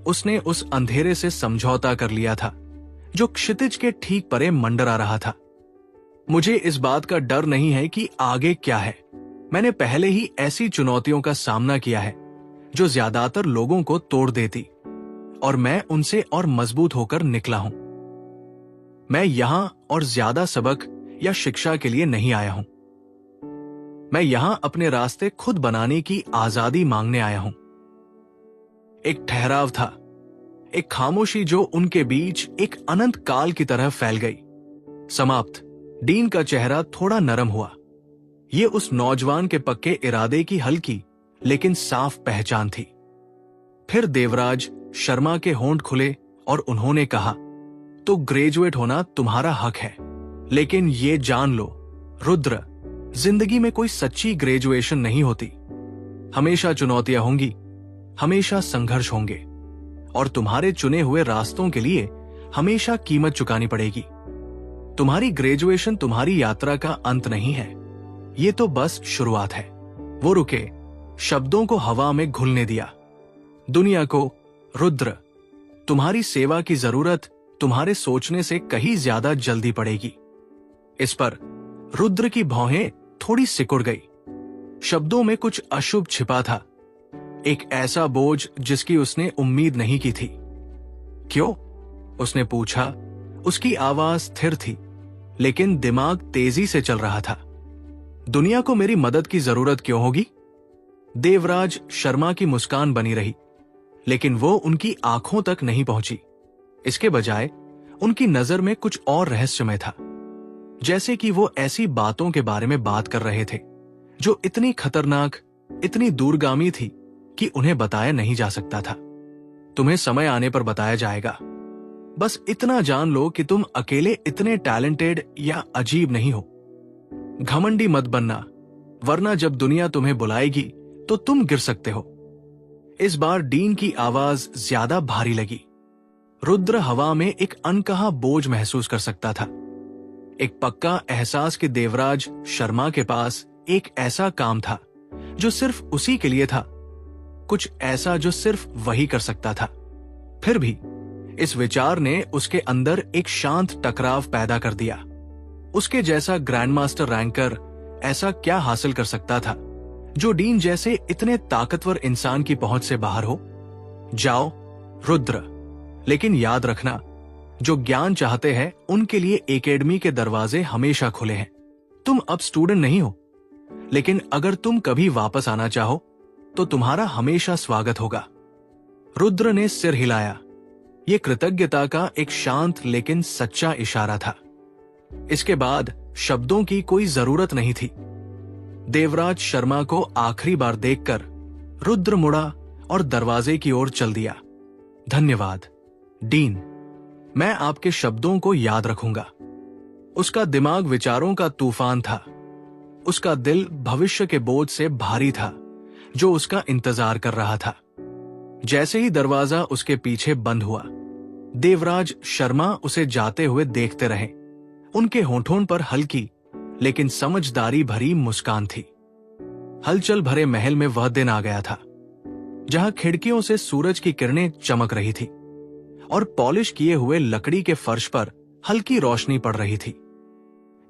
A: उसने उस अंधेरे से समझौता कर लिया था जो क्षितिज के ठीक परे मंडरा रहा था। मुझे इस बात का डर नहीं है कि आगे क्या है। मैंने पहले ही ऐसी चुनौतियों का सामना किया है जो ज्यादातर लोगों को तोड़ देती, और मैं उनसे और मजबूत होकर निकला हूं। मैं यहां और ज्यादा सबक या शिक्षा के लिए नहीं आया हूं। मैं यहां अपने रास्ते खुद बनाने की आजादी मांगने आया हूं। एक ठहराव था, एक खामोशी जो उनके बीच एक अनंत काल की तरह फैल गई। समाप्त। डीन का चेहरा थोड़ा नरम हुआ। ये उस नौजवान के पक्के इरादे की हल्की लेकिन साफ पहचान थी। फिर देवराज शर्मा के होंठ खुले और उन्होंने कहा, तो ग्रेजुएट होना तुम्हारा हक है, लेकिन ये जान लो रुद्र, जिंदगी में कोई सच्ची ग्रेजुएशन नहीं होती। हमेशा चुनौतियां होंगी, हमेशा संघर्ष होंगे, और तुम्हारे चुने हुए रास्तों के लिए हमेशा कीमत चुकानी पड़ेगी। तुम्हारी ग्रेजुएशन तुम्हारी यात्रा का अंत नहीं है, ये तो बस शुरुआत है। वो रुके, शब्दों को हवा में घुलने दिया। दुनिया को, रुद्र, तुम्हारी सेवा की जरूरत तुम्हारे सोचने से कहीं ज्यादा जल्दी पड़ेगी। इस पर रुद्र की भौहें थोड़ी सिकुड़ गई। शब्दों में कुछ अशुभ छिपा था, एक ऐसा बोझ जिसकी उसने उम्मीद नहीं की थी। क्यों? उसने पूछा। उसकी आवाज स्थिर थी, लेकिन दिमाग तेजी से चल रहा था। दुनिया को मेरी मदद की जरूरत क्यों होगी? देवराज शर्मा की मुस्कान बनी रही, लेकिन वो उनकी आंखों तक नहीं पहुंची। इसके बजाय उनकी नजर में कुछ और रहस्यमय था, जैसे कि वो ऐसी बातों के बारे में बात कर रहे थे जो इतनी खतरनाक, इतनी दूरगामी थी कि उन्हें बताया नहीं जा सकता था। तुम्हें समय आने पर बताया जाएगा। बस इतना जान लो कि तुम अकेले इतने टैलेंटेड या अजीब नहीं हो। घमंडी मत बनना, वरना जब दुनिया तुम्हें बुलाएगी तो तुम गिर सकते हो। इस बार डीन की आवाज ज्यादा भारी लगी। रुद्र हवा में एक अनकहा बोझ महसूस कर सकता था, एक पक्का एहसास कि देवराज शर्मा के पास एक ऐसा काम था जो सिर्फ उसी के लिए था, कुछ ऐसा जो सिर्फ वही कर सकता था। फिर भी इस विचार ने उसके अंदर एक शांत टकराव पैदा कर दिया। उसके जैसा ग्रैंडमास्टर रैंकर ऐसा क्या हासिल कर सकता था जो डीन जैसे इतने ताकतवर इंसान की पहुंच से बाहर हो? जाओ रुद्र, लेकिन याद रखना, जो ज्ञान चाहते हैं उनके लिए एकेडमी के दरवाजे हमेशा खुले हैं। तुम अब स्टूडेंट नहीं हो, लेकिन अगर तुम कभी वापस आना चाहो तो तुम्हारा हमेशा स्वागत होगा। रुद्र ने सिर हिलाया। यह कृतज्ञता का एक शांत लेकिन सच्चा इशारा था। इसके बाद शब्दों की कोई जरूरत नहीं थी। देवराज शर्मा को आखिरी बार देखकर रुद्र मुड़ा और दरवाजे की ओर चल दिया। धन्यवाद डीन, मैं आपके शब्दों को याद रखूंगा। उसका दिमाग विचारों का तूफान था। उसका दिल भविष्य के बोझ से भारी था जो उसका इंतजार कर रहा था। जैसे ही दरवाजा उसके पीछे बंद हुआ, देवराज शर्मा उसे जाते हुए देखते रहे। उनके होठों पर हल्की लेकिन समझदारी भरी मुस्कान थी। हलचल भरे महल में वह दिन आ गया था जहां खिड़कियों से सूरज की किरणें चमक रही थी और पॉलिश किए हुए लकड़ी के फर्श पर हल्की रोशनी पड़ रही थी।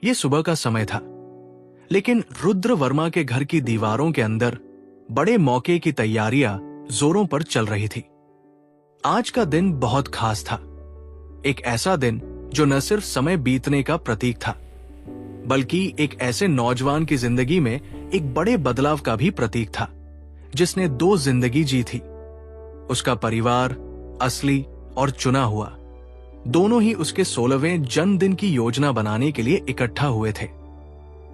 A: यह सुबह का समय था, लेकिन रुद्र वर्मा के घर की दीवारों के अंदर बड़े मौके की तैयारियां जोरों पर चल रही थी। आज का दिन बहुत खास था, एक ऐसा दिन जो न सिर्फ समय बीतने का प्रतीक था, बल्कि एक ऐसे नौजवान की जिंदगी में एक बड़े बदलाव का भी प्रतीक था, जिसने 2 जिंदगी जी थी। उसका परिवार, असली और चुना हुआ, दोनों ही उसके 16वें जन्मदिन की योजना बनाने के लिए इकट्ठा हुए थे।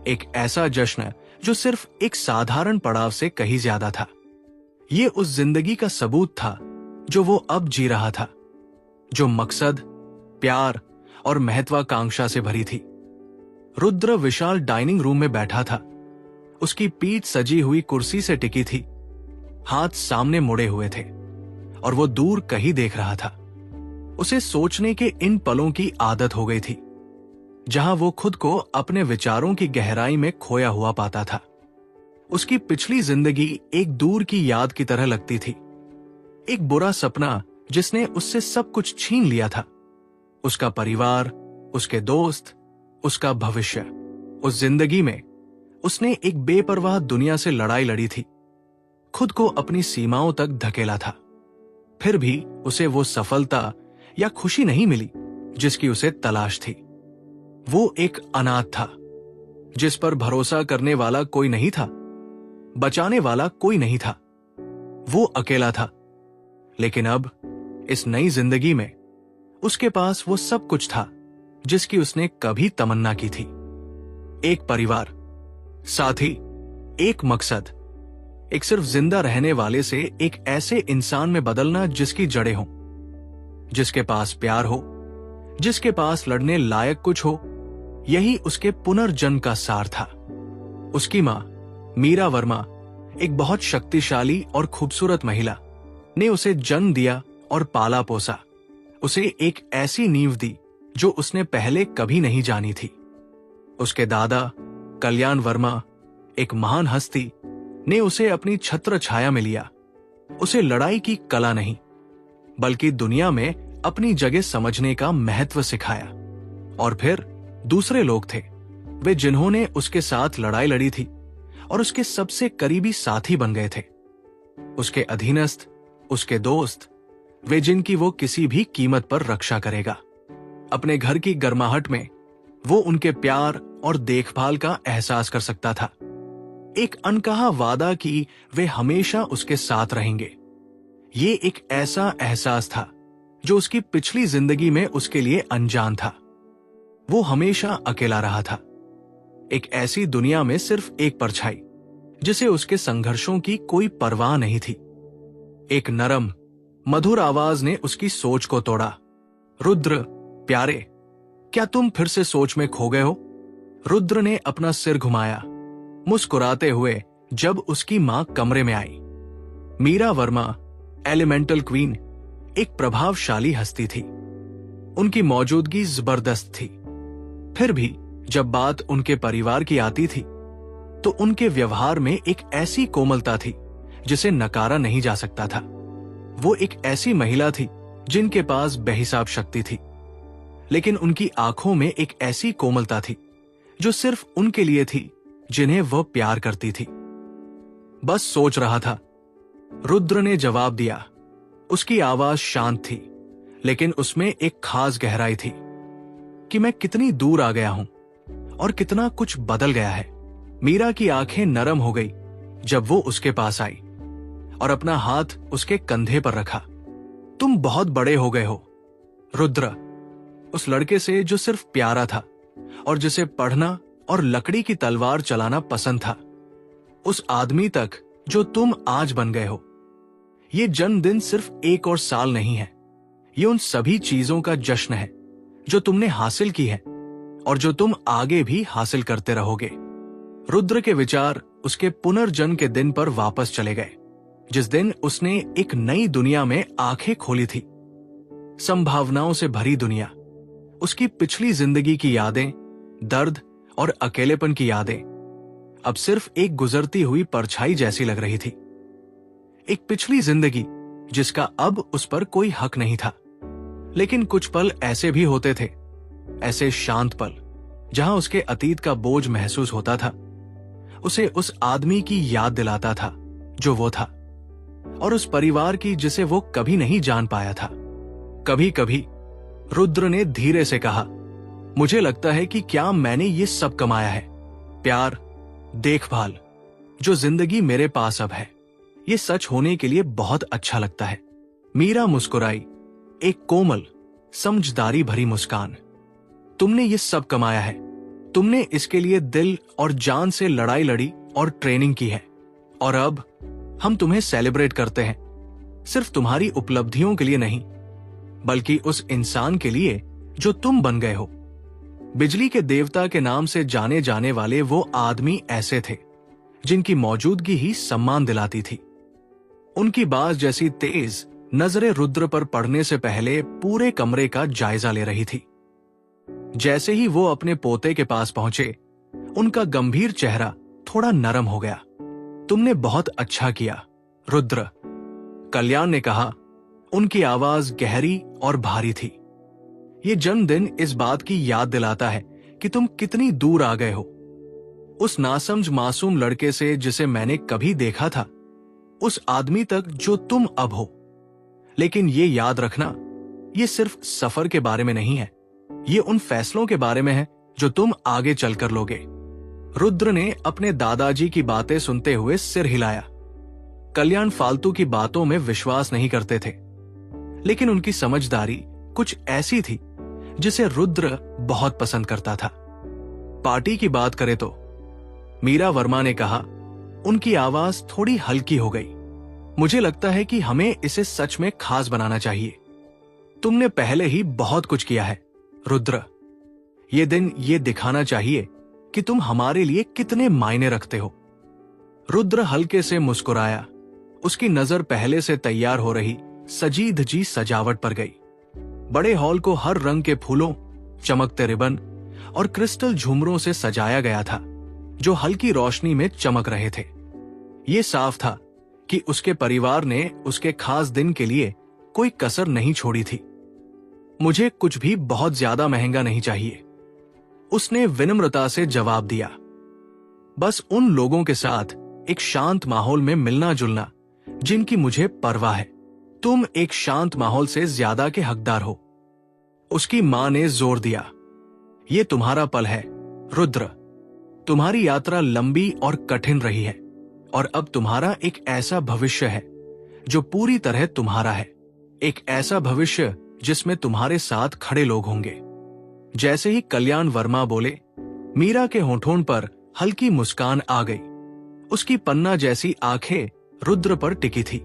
A: एक ऐसा जश्न जो सिर्फ एक साधारण पड़ाव से कहीं ज्यादा था। ये उस जिंदगी का सबूत था जो वो अब जी रहा था, जो मकसद, प्यार और महत्वाकांक्षा से भरी थी। रुद्र विशाल डाइनिंग रूम में बैठा था। उसकी पीठ सजी हुई कुर्सी से टिकी थी, हाथ सामने मुड़े हुए थे और वो दूर कहीं देख रहा था। उसे सोचने के इन पलों की आदत हो गई थी, जहां वो खुद को अपने विचारों की गहराई में खोया हुआ पाता था। उसकी पिछली जिंदगी एक दूर की याद की तरह लगती थी, एक बुरा सपना जिसने उससे सब कुछ छीन लिया था। उसका परिवार, उसके दोस्त, उसका भविष्य। उस जिंदगी में उसने एक बेपरवाह दुनिया से लड़ाई लड़ी थी, खुद को अपनी सीमाओं तक धकेला था। फिर भी उसे वो सफलता या खुशी नहीं मिली जिसकी उसे तलाश थी। वो एक अनाथ था, जिस पर भरोसा करने वाला कोई नहीं था, बचाने वाला कोई नहीं था। वो अकेला था। लेकिन अब इस नई जिंदगी में उसके पास वो सब कुछ था जिसकी उसने कभी तमन्ना की थी। एक परिवार, साथी, एक मकसद, एक सिर्फ जिंदा रहने वाले से एक ऐसे इंसान में बदलना जिसकी जड़ें हों, जिसके पास प्यार हो, जिसके पास लड़ने लायक कुछ हो। यही उसके पुनर्जन्म का सार था। उसकी मां मीरा वर्मा, एक बहुत शक्तिशाली और खूबसूरत महिला, ने उसे जन्म दिया और पाला पोसा। उसे एक ऐसी नींव दी जो उसने पहले कभी नहीं जानी थी। उसके दादा कल्याण वर्मा, एक महान हस्ती, ने उसे अपनी छत्र छाया में लिया। उसे लड़ाई की कला नहीं, बल्कि दुनिया में अपनी जगह समझने का महत्व सिखाया। और फिर दूसरे लोग थे, वे जिन्होंने उसके साथ लड़ाई लड़ी थी और उसके सबसे करीबी साथी बन गए थे। उसके अधीनस्थ, उसके दोस्त, वे जिनकी वो किसी भी कीमत पर रक्षा करेगा। अपने घर की गर्माहट में वो उनके प्यार और देखभाल का एहसास कर सकता था। एक अनकहा वादा कि वे हमेशा उसके साथ रहेंगे। ये एक ऐसा एहसास था जो उसकी पिछली जिंदगी में उसके लिए अनजान था। वो हमेशा अकेला रहा था, एक ऐसी दुनिया में सिर्फ एक परछाई, जिसे उसके संघर्षों की कोई परवाह नहीं थी। एक नरम, मधुर आवाज ने उसकी सोच को तोड़ा। रुद्र, प्यारे, क्या तुम फिर से सोच में खो गए हो? रुद्र ने अपना सिर घुमाया, मुस्कुराते हुए, जब उसकी मां कमरे में आई। मीरा वर्मा, एलिमेंटल क्वीन, एक प्रभावशाली हस्ती थी। उनकी मौजूदगी जबरदस्त थी। फिर भी जब बात उनके परिवार की आती थी, तो उनके व्यवहार में एक ऐसी कोमलता थी जिसे नकारा नहीं जा सकता था। वो एक ऐसी महिला थी जिनके पास बेहिसाब शक्ति थी, लेकिन उनकी आंखों में एक ऐसी कोमलता थी जो सिर्फ उनके लिए थी जिन्हें वह प्यार करती थी। बस सोच रहा था, रुद्र ने जवाब दिया। उसकी आवाज शांत थी, लेकिन उसमें एक खास गहराई थी कि मैं कितनी दूर आ गया हूं और कितना कुछ बदल गया है। मीरा की आंखें नरम हो गई जब वो उसके पास आई और अपना हाथ उसके कंधे पर रखा। तुम बहुत बड़े हो गए हो, रुद्र। उस लड़के से जो सिर्फ प्यारा था और जिसे पढ़ना और लकड़ी की तलवार चलाना पसंद था, उस आदमी तक जो तुम आज बन गए हो। ये जन्मदिन सिर्फ एक और साल नहीं है, ये उन सभी चीजों का जश्न है जो तुमने हासिल की है और जो तुम आगे भी हासिल करते रहोगे। रुद्र के विचार उसके पुनर्जन्म के दिन पर वापस चले गए, जिस दिन उसने एक नई दुनिया में आंखें खोली थी, संभावनाओं से भरी दुनिया। उसकी पिछली जिंदगी की यादें, दर्द और अकेलेपन की यादें अब सिर्फ एक गुजरती हुई परछाई जैसी लग रही थी। एक पिछली जिंदगी जिसका अब उस पर कोई हक नहीं था। लेकिन कुछ पल ऐसे भी होते थे, ऐसे शांत पल जहां उसके अतीत का बोझ महसूस होता था। उसे उस आदमी की याद दिलाता था जो वो था, और उस परिवार की जिसे वो कभी नहीं जान पाया था। कभी कभी रुद्र ने धीरे से कहा, मुझे लगता है कि क्या मैंने ये सब कमाया है, प्यार, देखभाल, जो जिंदगी मेरे पास अब है, ये सच होने के लिए बहुत अच्छा लगता है। मीरा मुस्कुराई, एक कोमल, समझदारी भरी मुस्कान। तुमने ये सब कमाया है, तुमने इसके लिए दिल और जान से लड़ाई लड़ी और ट्रेनिंग की है, और अब हम तुम्हें सेलिब्रेट करते हैं, सिर्फ तुम्हारी उपलब्धियों के लिए नहीं, बल्कि उस इंसान के लिए जो तुम बन गए हो। बिजली के देवता के नाम से जाने जाने वाले वो आदमी ऐसे थे जिनकी मौजूदगी ही सम्मान दिलाती थी। उनकी बाज जैसी तेज नजरें रुद्र पर पड़ने से पहले पूरे कमरे का जायजा ले रही थी। जैसे ही वो अपने पोते के पास पहुंचे, उनका गंभीर चेहरा थोड़ा नरम हो गया। तुमने बहुत अच्छा किया, रुद्र, कल्याण ने कहा। उनकी आवाज गहरी और भारी थी। ये जन्मदिन इस बात की याद दिलाता है कि तुम कितनी दूर आ गए हो, उस नासमझ मासूम लड़के से जिसे मैंने कभी देखा था, उस आदमी तक जो तुम अब हो। लेकिन ये याद रखना, ये सिर्फ सफर के बारे में नहीं है, ये उन फैसलों के बारे में है जो तुम आगे चलकर लोगे। रुद्र ने अपने दादाजी की बातें सुनते हुए सिर हिलाया। कल्याण फालतू की बातों में विश्वास नहीं करते थे, लेकिन उनकी समझदारी कुछ ऐसी थी जिसे रुद्र बहुत पसंद करता था। पार्टी की बात करें तो, मीरा वर्मा ने कहा। उनकी आवाज थोड़ी हल्की हो गई। मुझे लगता है कि हमें इसे सच में खास बनाना चाहिए। तुमने पहले ही बहुत कुछ किया है, रुद्र। ये दिन ये दिखाना चाहिए कि तुम हमारे लिए कितने मायने रखते हो। रुद्र हल्के से मुस्कुराया। उसकी नजर पहले से तैयार हो रही सजी धजी सजावट पर गई। बड़े हॉल को हर रंग के फूलों, चमकते रिबन और क्रिस्टल झूमरों से सजाया गया था, जो हल्की रोशनी में चमक रहे थे। ये साफ था कि उसके परिवार ने उसके खास दिन के लिए कोई कसर नहीं छोड़ी थी। मुझे कुछ भी बहुत ज्यादा महंगा नहीं चाहिए, उसने विनम्रता से जवाब दिया। बस उन लोगों के साथ एक शांत माहौल में मिलना जुलना जिनकी मुझे परवाह है। तुम एक शांत माहौल से ज्यादा के हकदार हो, उसकी मां ने जोर दिया। ये तुम्हारा पल है, रुद्र। तुम्हारी यात्रा लंबी और कठिन रही है, और अब तुम्हारा एक ऐसा भविष्य है जो पूरी तरह तुम्हारा है। एक ऐसा भविष्य जिसमें तुम्हारे साथ खड़े लोग होंगे। जैसे ही कल्याण वर्मा बोले, मीरा के होठों पर हल्की मुस्कान आ गई। उसकी पन्ना जैसी आंखें रुद्र पर टिकी थी,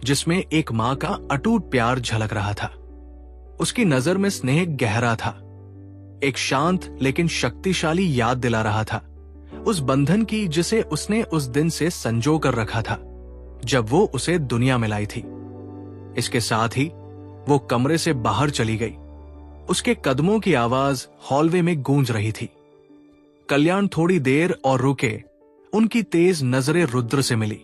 A: जिसमें एक मां का अटूट प्यार झलक रहा था। उसकी नजर में स्नेह गहरा था, एक शांत लेकिन शक्तिशाली याद दिला रहा था उस बंधन की जिसे उसने उस दिन से संजो कर रखा था जब वो उसे दुनिया में लाई थी। इसके साथ ही वो कमरे से बाहर चली गई। उसके कदमों की आवाज हॉलवे में गूंज रही थी। कल्याण थोड़ी देर और रुके। उनकी तेज नजरें रुद्र से मिली।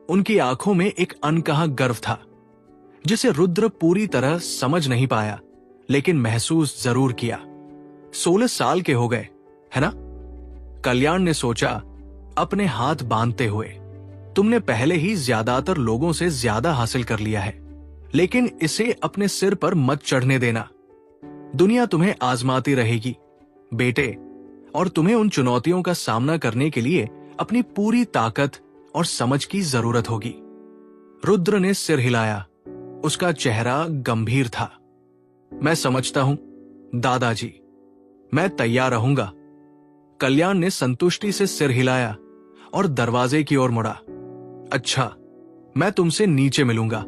A: उनकी आंखों में एक अनकहा गर्व था, जिसे रुद्र पूरी तरह समझ नहीं पाया, लेकिन महसूस जरूर किया। 16 साल के हो गए, है ना? कल्याण ने सोचा, अपने हाथ बांधते हुए। तुमने पहले ही ज्यादातर लोगों से ज्यादा हासिल कर लिया है, लेकिन इसे अपने सिर पर मत चढ़ने देना। दुनिया तुम्हें आजमाती रहेगी, बेटे, और तुम्हें उन चुनौतियों का सामना करने के लिए अपनी पूरी ताकत और समझ की जरूरत होगी। रुद्र ने सिर हिलाया। उसका चेहरा गंभीर था। मैं समझता हूं, दादाजी, मैं तैयार रहूंगा। कल्याण ने संतुष्टि से सिर हिलाया और दरवाजे की ओर मुड़ा। अच्छा, मैं तुमसे नीचे मिलूंगा।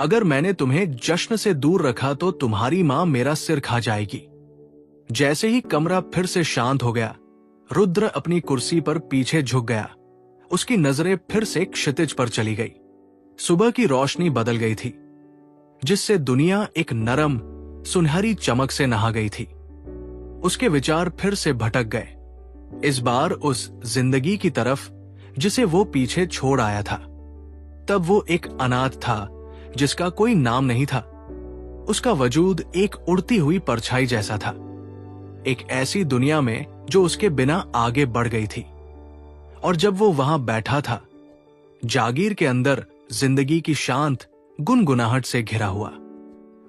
A: अगर मैंने तुम्हें जश्न से दूर रखा तो तुम्हारी मां मेरा सिर खा जाएगी। जैसे ही कमरा फिर से शांत हो गया, रुद्र अपनी कुर्सी पर पीछे झुक गया। उसकी नजरें फिर से क्षितिज पर चली गई। सुबह की रोशनी बदल गई थी, जिससे दुनिया एक नरम, सुनहरी चमक से नहा गई थी। उसके विचार फिर से भटक गए, इस बार उस जिंदगी की तरफ जिसे वो पीछे छोड़ आया था। तब वो एक अनाथ था जिसका कोई नाम नहीं था। उसका वजूद एक उड़ती हुई परछाई जैसा था, एक ऐसी दुनिया में जो उसके बिना आगे बढ़ गई थी। और जब वो वहां बैठा था, जागीर के अंदर जिंदगी की शांत गुनगुनाहट से घिरा हुआ,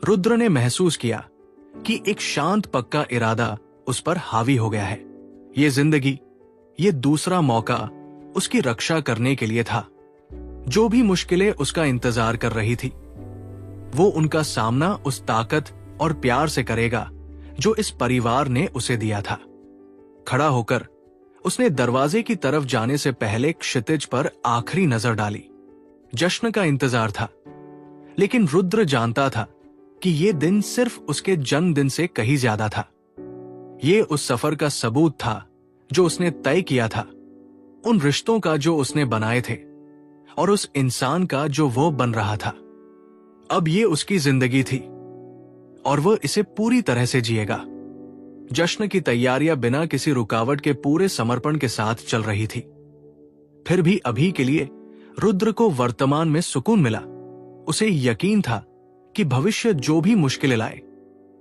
A: रुद्र ने महसूस किया कि एक शांत पक्का इरादा उस पर हावी हो गया है। ये जिंदगी, ये दूसरा मौका उसकी रक्षा करने के लिए था। जो भी मुश्किलें उसका इंतजार कर रही थी, वो उनका सामना उस ताकत और प्यार से करेगा जो इस परिवार ने उसे दिया था। खड़ा होकर उसने दरवाजे की तरफ जाने से पहले क्षितिज पर आखिरी नजर डाली। जश्न का इंतजार था, लेकिन रुद्र जानता था कि ये दिन सिर्फ उसके जन्मदिन से कहीं ज्यादा था। ये उस सफर का सबूत था जो उसने तय किया था, उन रिश्तों का जो उसने बनाए थे, और उस इंसान का जो वो बन रहा था। अब ये उसकी जिंदगी थी और वह इसे पूरी तरह से जिएगा। जश्न की तैयारियां बिना किसी रुकावट के पूरे समर्पण के साथ चल रही थी। फिर भी अभी के लिए रुद्र को वर्तमान में सुकून मिला। उसे यकीन था कि भविष्य जो भी मुश्किलें लाए,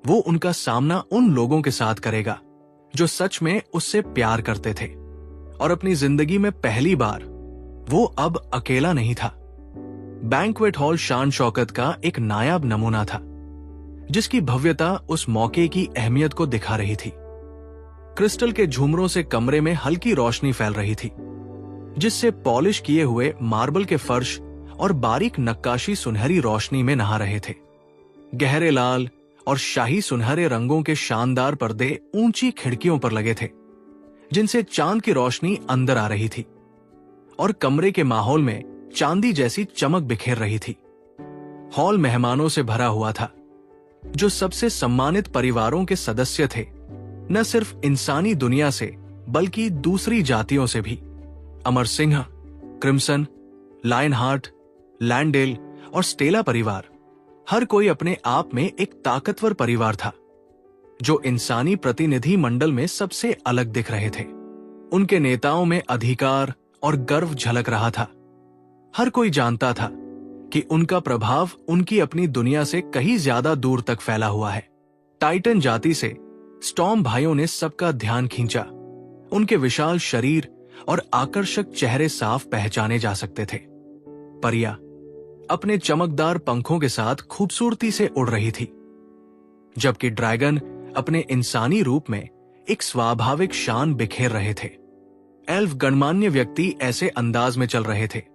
A: वो उनका सामना उन लोगों के साथ करेगा जो सच में उससे प्यार करते थे। और अपनी जिंदगी में पहली बार वो अब अकेला नहीं था। बैंक्वेट हॉल शान शौकत का एक नायाब नमूना था, जिसकी भव्यता उस मौके की अहमियत को दिखा रही थी। क्रिस्टल के झूमरों से कमरे में हल्की रोशनी फैल रही थी, जिससे पॉलिश किए हुए मार्बल के फर्श और बारीक नक्काशी सुनहरी रोशनी में नहा रहे थे। गहरे लाल और शाही सुनहरे रंगों के शानदार पर्दे ऊंची खिड़कियों पर लगे थे, जिनसे चांद की रोशनी अंदर आ रही थी और कमरे के माहौल में चांदी जैसी चमक बिखेर रही थी। हॉल मेहमानों से भरा हुआ था, जो सबसे सम्मानित परिवारों के सदस्य थे, न सिर्फ इंसानी दुनिया से बल्कि दूसरी जातियों से भी। अमर सिंह, क्रिम्सन, लायनहार्ट, लैंडेल और स्टेला परिवार, हर कोई अपने आप में एक ताकतवर परिवार था, जो इंसानी प्रतिनिधि मंडल में सबसे अलग दिख रहे थे। उनके नेताओं में अधिकार और गर्व झलक रहा था। हर कोई जानता था कि उनका प्रभाव उनकी अपनी दुनिया से कहीं ज्यादा दूर तक फैला हुआ है। टाइटन जाति से स्टॉर्म भाइयों ने सबका ध्यान खींचा। उनके विशाल शरीर और आकर्षक चेहरे साफ पहचाने जा सकते थे। परिया अपने चमकदार पंखों के साथ खूबसूरती से उड़ रही थी, जबकि ड्रैगन अपने इंसानी रूप में एक स्वाभाविक शान बिखेर रहे थे। एल्फ गणमान्य व्यक्ति ऐसे अंदाज में चल रहे थे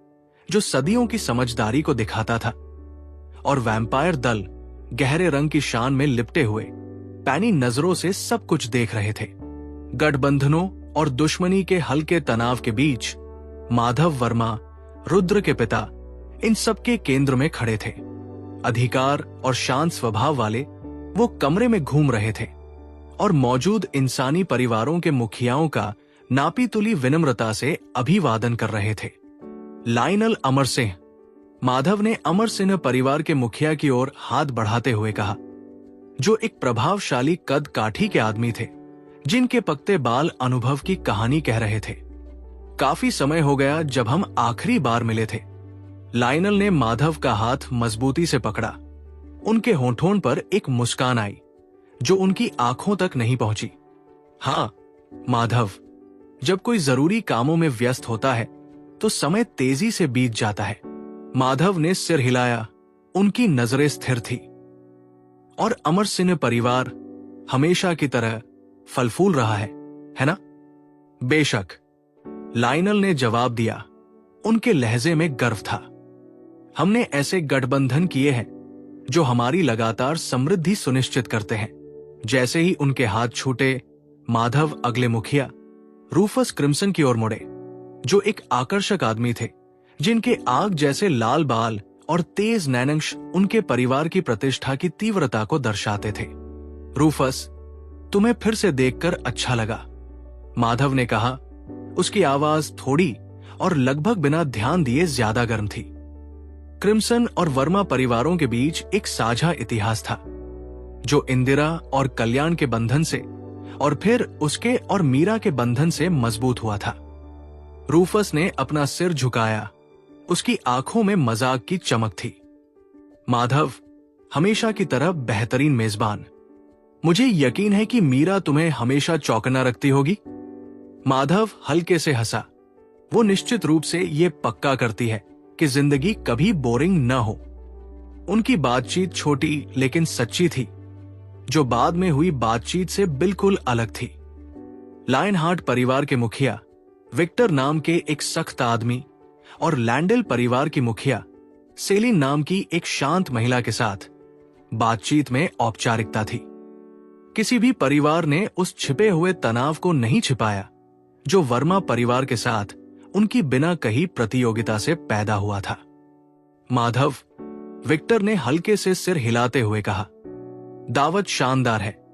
A: जो सदियों की समझदारी को दिखाता था, और वैम्पायर दल गहरे रंग की शान में लिपटे हुए पैनी नजरों से सब कुछ देख रहे थे। गठबंधनों और दुश्मनी के हल्के तनाव के बीच माधव वर्मा, रुद्र के पिता, इन सब के केंद्र में खड़े थे। अधिकार और शांत स्वभाव वाले वो कमरे में घूम रहे थे और मौजूद इंसानी परिवारों के मुखियाओं का नापी-तुली विनम्रता से अभिवादन कर रहे थे। लाइनल अमर सिंह, माधव ने अमर सिंह परिवार के मुखिया की ओर हाथ बढ़ाते हुए कहा, जो एक प्रभावशाली कद काठी के आदमी थे, जिनके पकते बाल अनुभव की कहानी कह रहे थे। काफी समय हो गया जब हम आखिरी बार मिले थे। लाइनल ने माधव का हाथ मजबूती से पकड़ा। उनके होठों पर एक मुस्कान आई जो उनकी आंखों तक नहीं पहुंची। हाँ माधव, जब कोई जरूरी कामों में व्यस्त होता है तो समय तेजी से बीत जाता है। माधव ने सिर हिलाया। उनकी नजरें स्थिर थी। और अमर सिंह परिवार हमेशा की तरह फल फूल रहा है ना? बेशक, लाइनल ने जवाब दिया। उनके लहजे में गर्व था। हमने ऐसे गठबंधन किए हैं जो हमारी लगातार समृद्धि सुनिश्चित करते हैं। जैसे ही उनके हाथ छूटे, माधव अगले मुखिया रूफस क्रिम्सन की ओर मुड़े, जो एक आकर्षक आदमी थे, जिनके आग जैसे लाल बाल और तेज नैनंश उनके परिवार की प्रतिष्ठा की तीव्रता को दर्शाते थे। रूफस, तुम्हें फिर से देखकर अच्छा लगा, माधव ने कहा। उसकी आवाज थोड़ी और लगभग बिना ध्यान दिए ज्यादा गर्म थी। क्रिम्सन और वर्मा परिवारों के बीच एक साझा इतिहास था, जो इंदिरा और कल्याण के बंधन से और फिर उसके और मीरा के बंधन से मजबूत हुआ था। रूफस ने अपना सिर झुकाया। उसकी आंखों में मजाक की चमक थी। माधव, हमेशा की तरह बेहतरीन मेजबान। मुझे यकीन है कि मीरा तुम्हें हमेशा चौकन्ना रखती होगी। माधव हल्के से हंसा। वो निश्चित रूप से ये पक्का करती है कि जिंदगी कभी बोरिंग न हो। उनकी बातचीत छोटी लेकिन सच्ची थी, जो बाद में हुई बातचीत से बिल्कुल अलग थी। लायनहार्ट परिवार के मुखिया विक्टर नाम के एक सख्त आदमी और लैंडेल परिवार की मुखिया सेलिन नाम की एक शांत महिला के साथ बातचीत में औपचारिकता थी। किसी भी परिवार ने उस छिपे हुए तनाव को नहीं छिपाया जो वर्मा परिवार के साथ उनकी बिना कही प्रतियोगिता से पैदा हुआ था। माधव, विक्टर ने हल्के से सिर हिलाते हुए कहा, दावत शानदार है।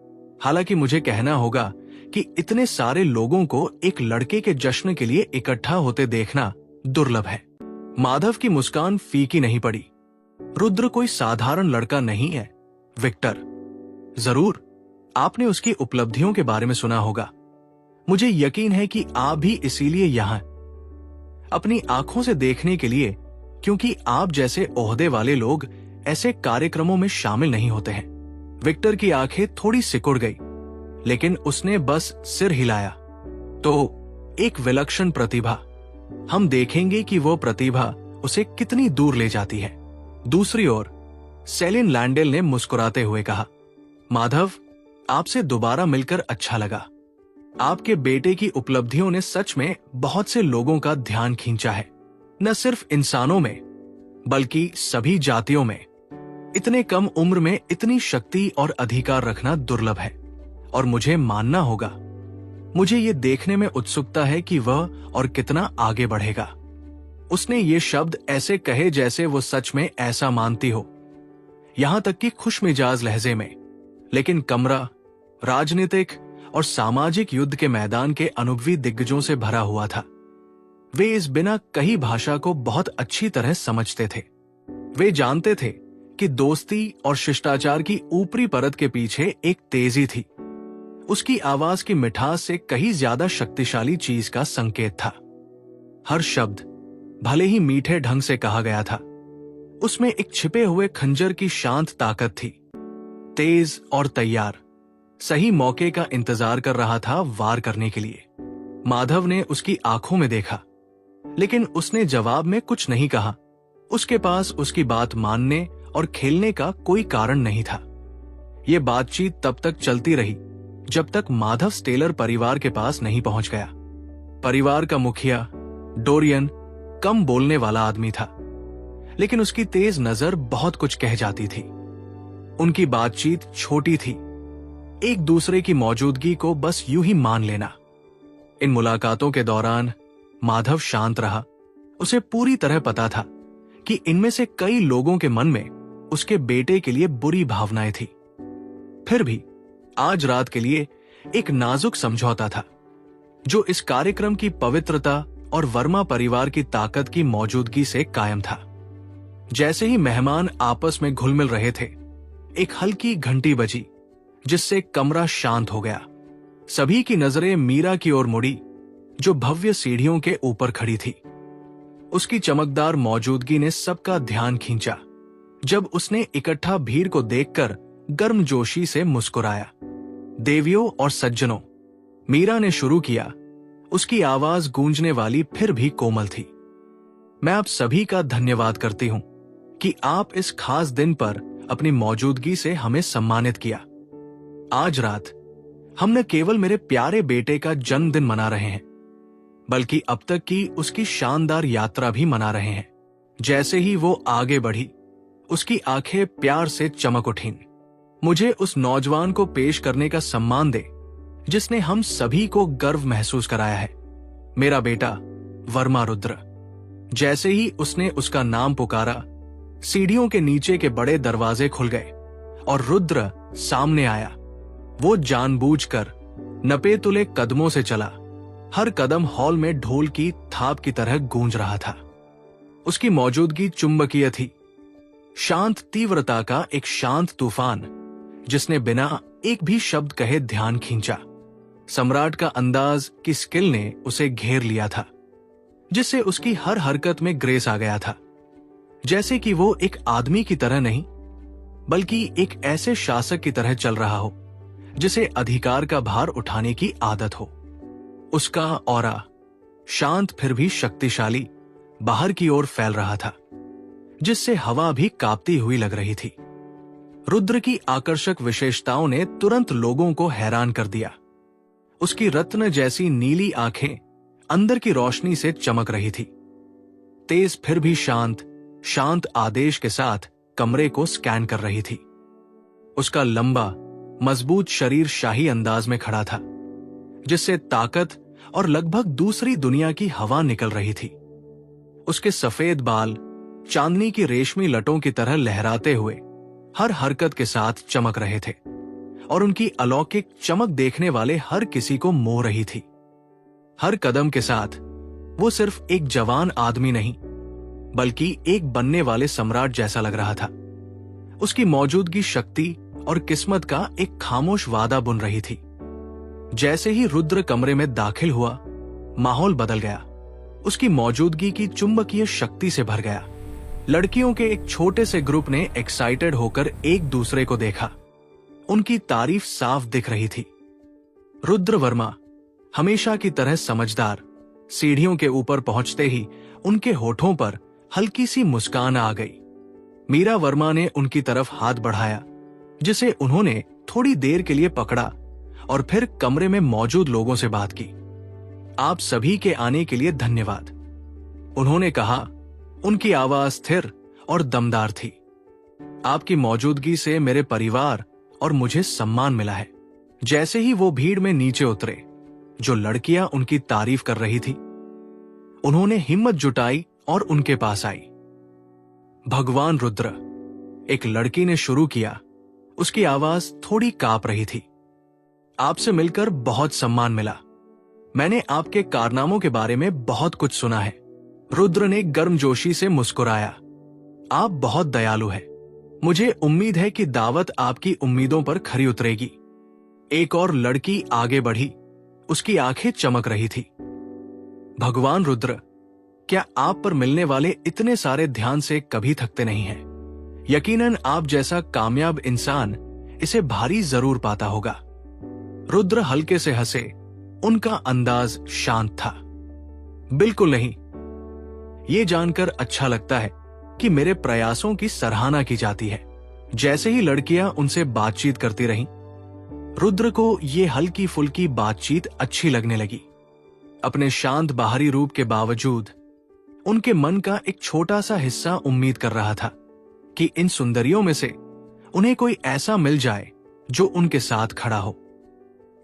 A: हालांकि मुझे कहना होगा कि इतने सारे लोगों को एक लड़के के जश्न के लिए इकट्ठा होते देखना दुर्लभ है। माधव की मुस्कान फीकी नहीं पड़ी। रुद्र कोई साधारण लड़का नहीं है, विक्टर। जरूर आपने उसकी उपलब्धियों के बारे में सुना होगा। मुझे यकीन है कि आप भी इसीलिए यहां अपनी आंखों से देखने के लिए, क्योंकि आप जैसे ओहदे वाले लोग ऐसे कार्यक्रमों में शामिल नहीं होते हैं। विक्टर की आंखें थोड़ी सिकुड़ गई, लेकिन उसने बस सिर हिलाया। तो एक विलक्षण प्रतिभा। हम देखेंगे कि वो प्रतिभा उसे कितनी दूर ले जाती है। दूसरी ओर सेलिन लैंडेल ने मुस्कुराते हुए कहा, माधव, आपसे दोबारा मिलकर अच्छा लगा। आपके बेटे की उपलब्धियों ने सच में बहुत से लोगों का ध्यान खींचा है, न सिर्फ इंसानों में बल्कि सभी जातियों में। इतने कम उम्र में इतनी शक्ति और अधिकार रखना दुर्लभ है, और मुझे मानना होगा, मुझे ये देखने में उत्सुकता है कि वह और कितना आगे बढ़ेगा। उसने ये शब्द ऐसे कहे जैसे वो सच में ऐसा मानती हो, यहां तक कि खुशमिजाज लहजे में। लेकिन कमरा राजनीतिक और सामाजिक युद्ध के मैदान के अनुभवी दिग्गजों से भरा हुआ था। वे इस बिना कही भाषा को बहुत अच्छी तरह समझते थे। वे जानते थे कि दोस्ती और शिष्टाचार की ऊपरी परत के पीछे एक तेजी थी। उसकी आवाज की मिठास से कहीं ज्यादा शक्तिशाली चीज का संकेत था। हर शब्द, भले ही मीठे ढंग से कहा गया था, उसमें एक छिपे हुए खंजर की शांत ताकत थी। तेज और तैयार, सही मौके का इंतजार कर रहा था वार करने के लिए। माधव ने उसकी आंखों में देखा, लेकिन उसने जवाब में कुछ नहीं कहा। उसके पास उसकी बात मानने और खेलने का कोई कारण नहीं था। यह बातचीत तब तक चलती रही जब तक माधव स्टेलर परिवार के पास नहीं पहुंच गया। परिवार का मुखिया डोरियन कम बोलने वाला आदमी था, लेकिन उसकी तेज नजर बहुत कुछ कह जाती थी। उनकी बातचीत छोटी थी, एक दूसरे की मौजूदगी को बस यूं ही मान लेना। इन मुलाकातों के दौरान माधव शांत रहा। उसे पूरी तरह पता था कि इनमें से कई लोगों के मन में उसके बेटे के लिए बुरी भावनाएं थी। फिर भी आज रात के लिए एक नाजुक समझौता था, जो इस कार्यक्रम की पवित्रता और वर्मा परिवार की ताकत की मौजूदगी से कायम था। जैसे ही मेहमान आपस में घुल मिल रहे थे, एक हल्की घंटी बजी, जिससे कमरा शांत हो गया। सभी की नजरें मीरा की ओर मुड़ी, जो भव्य सीढ़ियों के ऊपर खड़ी थी। उसकी चमकदार मौजूदगी ने सबका ध्यान खींचा। जब उसने इकट्ठा भीड़ को देखकर गर्मजोशी से मुस्कुराया। देवियों और सज्जनों, मीरा ने शुरू किया। उसकी आवाज गूंजने वाली फिर भी कोमल थी। मैं आप सभी का धन्यवाद करती हूं कि आप इस खास दिन पर अपनी मौजूदगी से हमें सम्मानित किया। आज रात हम न केवल मेरे प्यारे बेटे का जन्मदिन मना रहे हैं, बल्कि अब तक की उसकी शानदार यात्रा भी मना रहे हैं। जैसे ही वो आगे बढ़ी, उसकी आंखें प्यार से चमक उठीं। मुझे उस नौजवान को पेश करने का सम्मान दे जिसने हम सभी को गर्व महसूस कराया है, मेरा बेटा वर्मा रुद्र। जैसे ही उसने उसका नाम पुकारा, सीढ़ियों के नीचे के बड़े दरवाजे खुल गए और रुद्र सामने आया। वो जानबूझकर नपे-तुले कदमों से चला। हर कदम हॉल में ढोल की थाप की तरह गूंज रहा था। उसकी मौजूदगी चुंबकीय थी, शांत तीव्रता का एक शांत तूफान जिसने बिना एक भी शब्द कहे ध्यान खींचा। सम्राट का अंदाज की स्किल ने उसे घेर लिया था। जिससे उसकी हर हरकत में ग्रेस आ गया था, जैसे कि वो एक आदमी की तरह नहीं बल्कि एक ऐसे शासक की तरह चल रहा हो जिसे अधिकार का भार उठाने की आदत हो। उसका ऑरा शांत फिर भी शक्तिशाली बाहर की ओर फैल रहा था, जिससे हवा भी कांपती हुई लग रही थी। रुद्र की आकर्षक विशेषताओं ने तुरंत लोगों को हैरान कर दिया। उसकी रत्न जैसी नीली आंखें अंदर की रोशनी से चमक रही थी, तेज फिर भी शांत आदेश के साथ कमरे को स्कैन कर रही थी। उसका लंबा मजबूत शरीर शाही अंदाज में खड़ा था, जिससे ताकत और लगभग दूसरी दुनिया की हवा निकल रही थी। उसके सफेद बाल चांदनी की रेशमी लटों की तरह लहराते हुए हर हरकत के साथ चमक रहे थे और उनकी अलौकिक चमक देखने वाले हर किसी को मोह रही थी। हर कदम के साथ वो सिर्फ एक जवान आदमी नहीं बल्कि एक बनने वाले सम्राट जैसा लग रहा था। उसकी मौजूदगी शक्ति और किस्मत का एक खामोश वादा बुन रही थी। जैसे ही रुद्र कमरे में दाखिल हुआ, माहौल बदल गया। उसकी मौजूदगी की चुंबकीय शक्ति से भर गया। लड़कियों के एक छोटे से ग्रुप ने एक्साइटेड होकर एक दूसरे को देखा। उनकी तारीफ साफ दिख रही थी। रुद्र वर्मा हमेशा की तरह समझदार सीढ़ियों के ऊपर पहुंचते ही उनके होठों पर हल्की सी मुस्कान आ गई। मीरा वर्मा ने उनकी तरफ हाथ बढ़ाया, जिसे उन्होंने थोड़ी देर के लिए पकड़ा और फिर कमरे में मौजूद लोगों से बात की। आप सभी के आने के लिए धन्यवाद, उन्होंने कहा। उनकी आवाज स्थिर और दमदार थी। आपकी मौजूदगी से मेरे परिवार और मुझे सम्मान मिला है। जैसे ही वो भीड़ में नीचे उतरे, जो लड़कियां उनकी तारीफ कर रही थी, उन्होंने हिम्मत जुटाई और उनके पास आई। भगवान रुद्र, एक लड़की ने शुरू किया। उसकी आवाज थोड़ी कांप रही थी। आपसे मिलकर बहुत सम्मान मिला। मैंने आपके कारनामों के बारे में बहुत कुछ सुना है। रुद्र ने गर्मजोशी से मुस्कुराया। आप बहुत दयालु हैं। मुझे उम्मीद है कि दावत आपकी उम्मीदों पर खरी उतरेगी। एक और लड़की आगे बढ़ी। उसकी आंखें चमक रही थी। भगवान रुद्र, क्या आप पर मिलने वाले इतने सारे ध्यान से कभी थकते नहीं हैं? यकीनन आप जैसा कामयाब इंसान इसे भारी जरूर पाता होगा। रुद्र हल्के से हंसे। उनका अंदाज शांत था। बिल्कुल नहीं। ये जानकर अच्छा लगता है कि मेरे प्रयासों की सराहना की जाती है। जैसे ही लड़कियां उनसे बातचीत करती रहीं, रुद्र को ये हल्की फुल्की बातचीत अच्छी लगने लगी। अपने शांत बाहरी रूप के बावजूद उनके मन का एक छोटा सा हिस्सा उम्मीद कर रहा था कि इन सुंदरियों में से उन्हें कोई ऐसा मिल जाए जो उनके साथ खड़ा हो।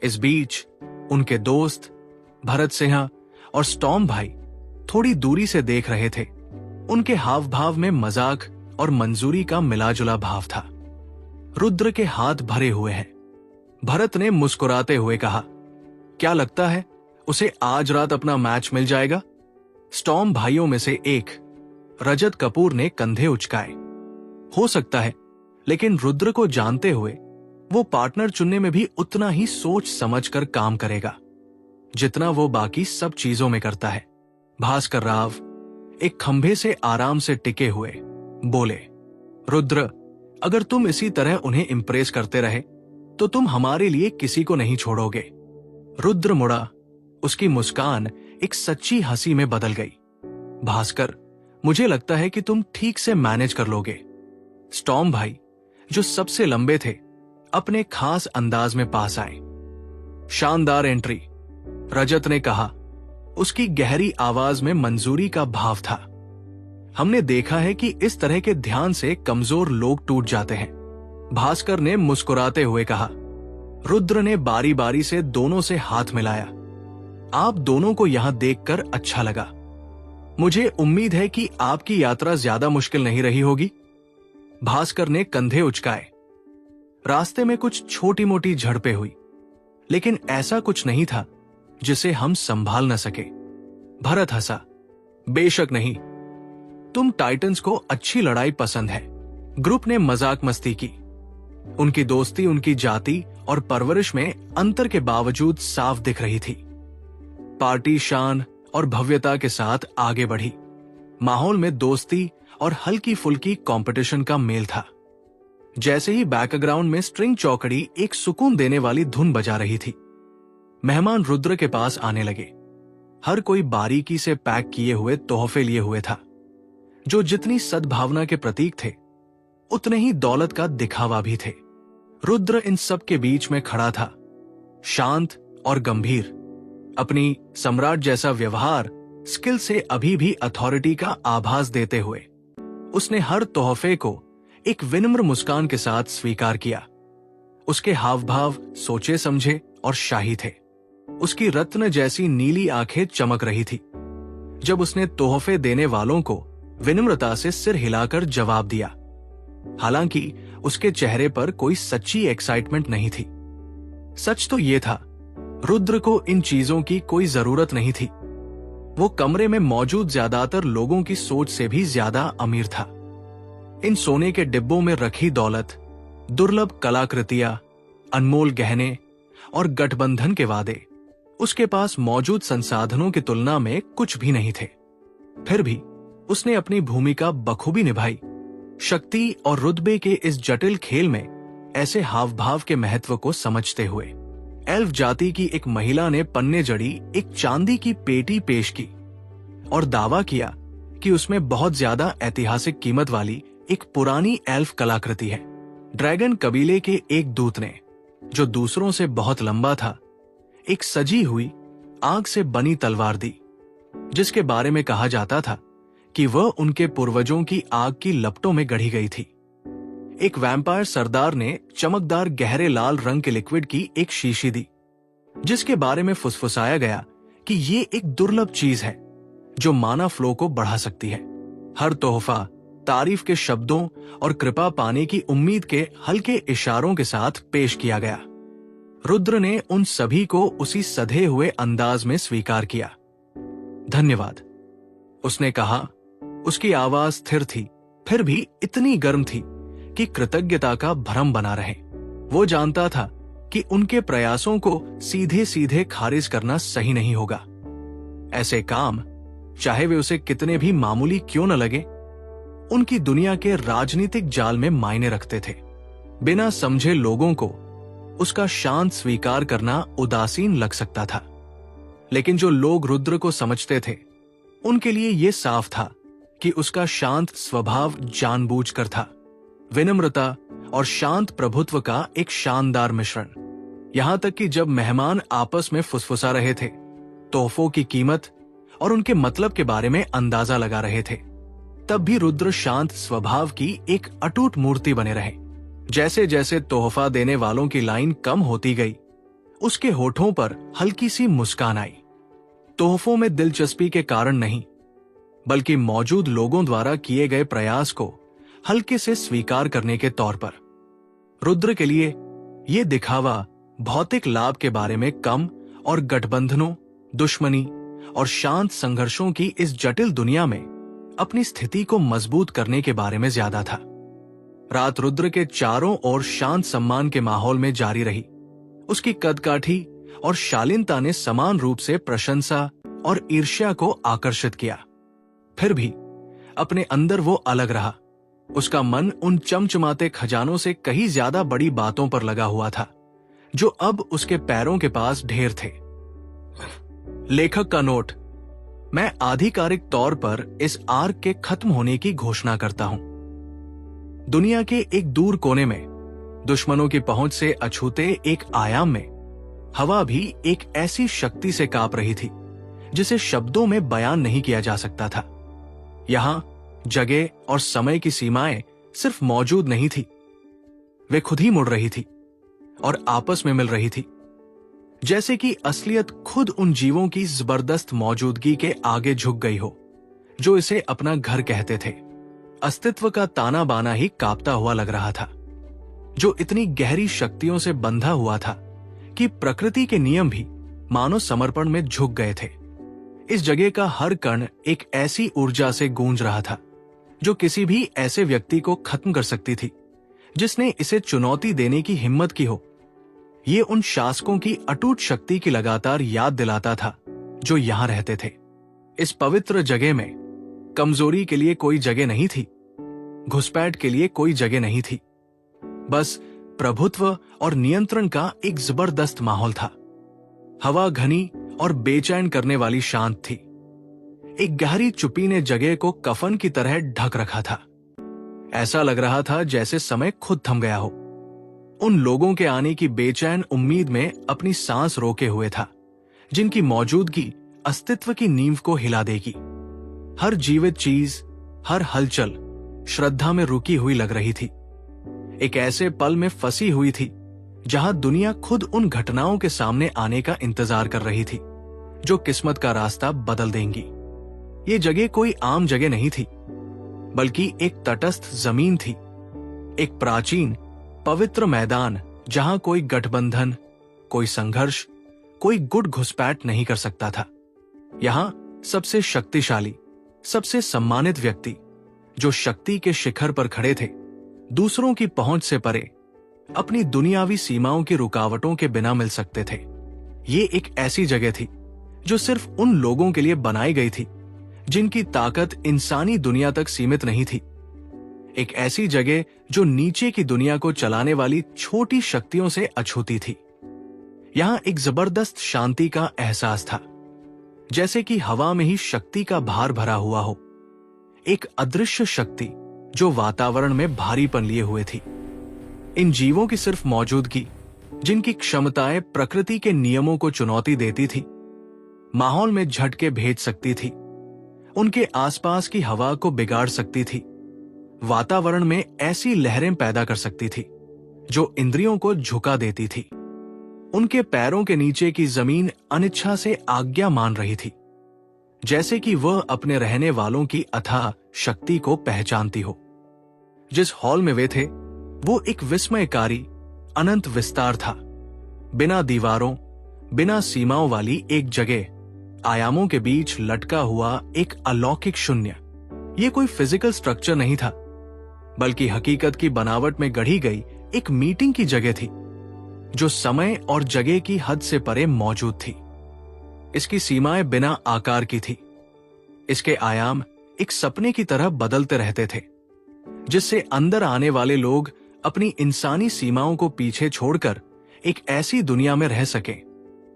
A: इस बीच उनके दोस्त भरत सिंह और स्टॉर्म भाई थोड़ी दूरी से देख रहे थे। उनके हाव भाव में मजाक और मंजूरी का मिलाजुला भाव था। रुद्र के हाथ भरे हुए हैं। भरत ने मुस्कुराते हुए कहा, क्या लगता है उसे आज रात अपना मैच मिल जाएगा? स्टॉर्म भाइयों में से एक रजत कपूर ने कंधे उचकाए। हो सकता है, लेकिन रुद्र को जानते हुए वो पार्टनर चुनने में भी उतना ही सोच समझकर काम करेगा जितना वो बाकी सब चीजों में करता है। भास्कर राव एक खंभे से आराम से टिके हुए बोले, रुद्र, अगर तुम इसी तरह उन्हें इंप्रेस करते रहे तो तुम हमारे लिए किसी को नहीं छोड़ोगे। रुद्र मुड़ा। उसकी मुस्कान एक सच्ची हंसी में बदल गई। भास्कर, मुझे लगता है कि तुम ठीक से मैनेज कर लोगे। स्टॉर्म भाई, जो सबसे लंबे थे, अपने खास अंदाज में पास आए। शानदार एंट्री, रजत ने कहा। उसकी गहरी आवाज में मंजूरी का भाव था। हमने देखा है कि इस तरह के ध्यान से कमजोर लोग टूट जाते हैं। भास्कर ने मुस्कुराते हुए कहा। रुद्र ने बारी बारी से दोनों से हाथ मिलाया। आप दोनों को यहां देखकर अच्छा लगा। मुझे उम्मीद है कि आपकी यात्रा ज्यादा मुश्किल नहीं रही होगी। भास्कर ने कंधे उचकाए। रास्ते में कुछ छोटी मोटी झड़पें हुई, लेकिन ऐसा कुछ नहीं था जिसे हम संभाल न सके। भरत हंसा। बेशक नहीं, तुम टाइटंस को अच्छी लड़ाई पसंद है। ग्रुप ने मजाक मस्ती की। उनकी दोस्ती उनकी जाति और परवरिश में अंतर के बावजूद साफ दिख रही थी। पार्टी शान और भव्यता के साथ आगे बढ़ी। माहौल में दोस्ती और हल्की फुल्की कंपटीशन का मेल था। जैसे ही बैकग्राउंड में स्ट्रिंग चौकड़ी एक सुकून देने वाली धुन बजा रही थी, मेहमान रुद्र के पास आने लगे। हर कोई बारीकी से पैक किए हुए तोहफे लिए हुए था, जो जितनी सद्भावना के प्रतीक थे उतने ही दौलत का दिखावा भी थे। रुद्र इन सब के बीच में खड़ा था, शांत और गंभीर। अपनी सम्राट जैसा व्यवहार स्किल से अभी भी अथॉरिटी का आभास देते हुए उसने हर तोहफे को एक विनम्र मुस्कान के साथ स्वीकार किया। उसके हाव भाव सोचे समझे और शाही थे। उसकी रत्न जैसी नीली आंखें चमक रही थी जब उसने तोहफे देने वालों को विनम्रता से सिर हिलाकर जवाब दिया। हालांकि उसके चेहरे पर कोई सच्ची एक्साइटमेंट नहीं थी। सच तो यह था, रुद्र को इन चीजों की कोई जरूरत नहीं थी। वो कमरे में मौजूद ज्यादातर लोगों की सोच से भी ज्यादा अमीर था। इन सोने के डिब्बों में रखी दौलत, दुर्लभ कलाकृतियां, अनमोल गहने और गठबंधन के वादे उसके पास मौजूद संसाधनों की तुलना में कुछ भी नहीं थे। फिर भी उसने अपनी भूमिका बखूबी निभाई। शक्ति और रुतबे के इस जटिल खेल में ऐसे हाव भाव के महत्व को समझते हुए एल्फ जाति की एक महिला ने पन्ने जड़ी एक चांदी की पेटी पेश की और दावा किया कि उसमें बहुत ज्यादा ऐतिहासिक कीमत वाली एक पुरानी एल्फ कलाकृति है। ड्रैगन कबीले के एक दूत ने, जो दूसरों से बहुत लंबा था, एक सजी हुई आग से बनी तलवार दी, जिसके बारे में कहा जाता था कि वह उनके पूर्वजों की आग की लपटों में गढ़ी गई थी। एक वैम्पायर सरदार ने चमकदार गहरे लाल रंग के लिक्विड की एक शीशी दी, जिसके बारे में फुसफुसाया गया कि ये एक दुर्लभ चीज है जो माना फ्लो को बढ़ा सकती है। हर तोहफा तारीफ के शब्दों और कृपा पाने की उम्मीद के हल्के इशारों के साथ पेश किया गया। रुद्र ने उन सभी को उसी सधे हुए अंदाज में स्वीकार किया। धन्यवाद, उसने कहा। उसकी आवाज स्थिर थी, फिर भी इतनी गर्म थी कि कृतज्ञता का भ्रम बना रहे। वो जानता था कि उनके प्रयासों को सीधे सीधे खारिज करना सही नहीं होगा। ऐसे काम, चाहे वे उसे कितने भी मामूली क्यों न लगे, उनकी दुनिया के राजनीतिक जाल में मायने रखते थे। बिना समझे लोगों को उसका शांत स्वीकार करना उदासीन लग सकता था, लेकिन जो लोग रुद्र को समझते थे उनके लिए यह साफ था कि उसका शांत स्वभाव जानबूझकर था। विनम्रता और शांत प्रभुत्व का एक शानदार मिश्रण। यहां तक कि जब मेहमान आपस में फुसफुसा रहे थे, तोहफों की कीमत और उनके मतलब के बारे में अंदाजा लगा रहे थे, तब भी रुद्र शांत स्वभाव की एक अटूट मूर्ति बने रहे। जैसे जैसे तोहफा देने वालों की लाइन कम होती गई, उसके होठों पर हल्की सी मुस्कान आई। तोहफों में दिलचस्पी के कारण नहीं, बल्कि मौजूद लोगों द्वारा किए गए प्रयास को हल्के से स्वीकार करने के तौर पर। रुद्र के लिए यह दिखावा भौतिक लाभ के बारे में कम और गठबंधनों, दुश्मनी और शांत संघर्षों की इस जटिल दुनिया में अपनी स्थिति को मजबूत करने के बारे में ज्यादा था। रात रुद्र के चारों ओर शांत सम्मान के माहौल में जारी रही। उसकी कदकाठी और शालीनता ने समान रूप से प्रशंसा और ईर्ष्या को आकर्षित किया। फिर भी अपने अंदर वो अलग रहा। उसका मन उन चमचमाते खजानों से कहीं ज्यादा बड़ी बातों पर लगा हुआ था, जो अब उसके पैरों के पास ढेर थे। लेखक का नोट: मैं आधिकारिक तौर पर इस आर्क के खत्म होने की घोषणा करता हूं। दुनिया के एक दूर कोने में, दुश्मनों की पहुंच से अछूते एक आयाम में, हवा भी एक ऐसी शक्ति से कांप रही थी जिसे शब्दों में बयान नहीं किया जा सकता था। यहां जगह और समय की सीमाएं सिर्फ मौजूद नहीं थी, वे खुद ही मुड़ रही थी और आपस में मिल रही थी, जैसे कि असलियत खुद उन जीवों की जबरदस्त मौजूदगी के आगे झुक गई हो जो इसे अपना घर कहते थे। अस्तित्व का ताना बाना ही कांपता हुआ लग रहा था, जो इतनी गहरी शक्तियों से बंधा हुआ था कि प्रकृति के नियम भी मानो समर्पण में झुक गए थे। इस जगह का हर कण एक ऐसी ऊर्जा से गूंज रहा था जो किसी भी ऐसे व्यक्ति को खत्म कर सकती थी जिसने इसे चुनौती देने की हिम्मत की हो। ये उन शासकों की अटूट शक्ति की लगातार याद दिलाता था जो यहां रहते थे। इस पवित्र जगह में कमजोरी के लिए कोई जगह नहीं थी, घुसपैठ के लिए कोई जगह नहीं थी। बस प्रभुत्व और नियंत्रण का एक जबरदस्त माहौल था। हवा घनी और बेचैन करने वाली शांत थी। एक गहरी चुप्पी ने जगह को कफन की तरह ढक रखा था। ऐसा लग रहा था जैसे समय खुद थम गया हो, उन लोगों के आने की बेचैन उम्मीद में अपनी सांस रोके हुए था, जिनकी मौजूदगी अस्तित्व की नींव को हिला देगी। हर जीवित चीज, हर हलचल श्रद्धा में रुकी हुई लग रही थी। एक ऐसे पल में फंसी हुई थी जहां दुनिया खुद उन घटनाओं के सामने आने का इंतजार कर रही थी जो किस्मत का रास्ता बदल देंगी। ये जगह कोई आम जगह नहीं थी, बल्कि एक तटस्थ जमीन थी, एक प्राचीन पवित्र मैदान जहां कोई गठबंधन, कोई संघर्ष, कोई गुट घुसपैठ नहीं कर सकता था। यहां सबसे शक्तिशाली, सबसे सम्मानित व्यक्ति जो शक्ति के शिखर पर खड़े थे, दूसरों की पहुंच से परे, अपनी दुनियावी सीमाओं की रुकावटों के बिना मिल सकते थे। ये एक ऐसी जगह थी जो सिर्फ उन लोगों के लिए बनाई गई थी जिनकी ताकत इंसानी दुनिया तक सीमित नहीं थी। एक ऐसी जगह जो नीचे की दुनिया को चलाने वाली छोटी शक्तियों से अछूती थी। यहां एक जबरदस्त शांति का एहसास था, जैसे कि हवा में ही शक्ति का भार भरा हुआ हो, एक अदृश्य शक्ति जो वातावरण में भारीपन लिए हुए थी। इन जीवों की सिर्फ मौजूदगी, जिनकी क्षमताएं प्रकृति के नियमों को चुनौती देती थी, माहौल में झटके भेज सकती थी, उनके आसपास की हवा को बिगाड़ सकती थी, वातावरण में ऐसी लहरें पैदा कर सकती थी जो इंद्रियों को झुका देती थी। उनके पैरों के नीचे की जमीन अनिच्छा से आज्ञा मान रही थी, जैसे कि वह अपने रहने वालों की अथाह शक्ति को पहचानती हो। जिस हॉल में वे थे वो एक विस्मयकारी अनंत विस्तार था, बिना दीवारों, बिना सीमाओं वाली एक जगह, आयामों के बीच लटका हुआ एक अलौकिक शून्य। ये कोई फिजिकल स्ट्रक्चर नहीं था, बल्कि हकीकत की बनावट में गढ़ी गई एक मीटिंग की जगह थी जो समय और जगह की हद से परे मौजूद थी। इसकी सीमाएं बिना आकार की थी, इसके आयाम एक सपने की तरह बदलते रहते थे, जिससे अंदर आने वाले लोग अपनी इंसानी सीमाओं को पीछे छोड़कर एक ऐसी दुनिया में रह सके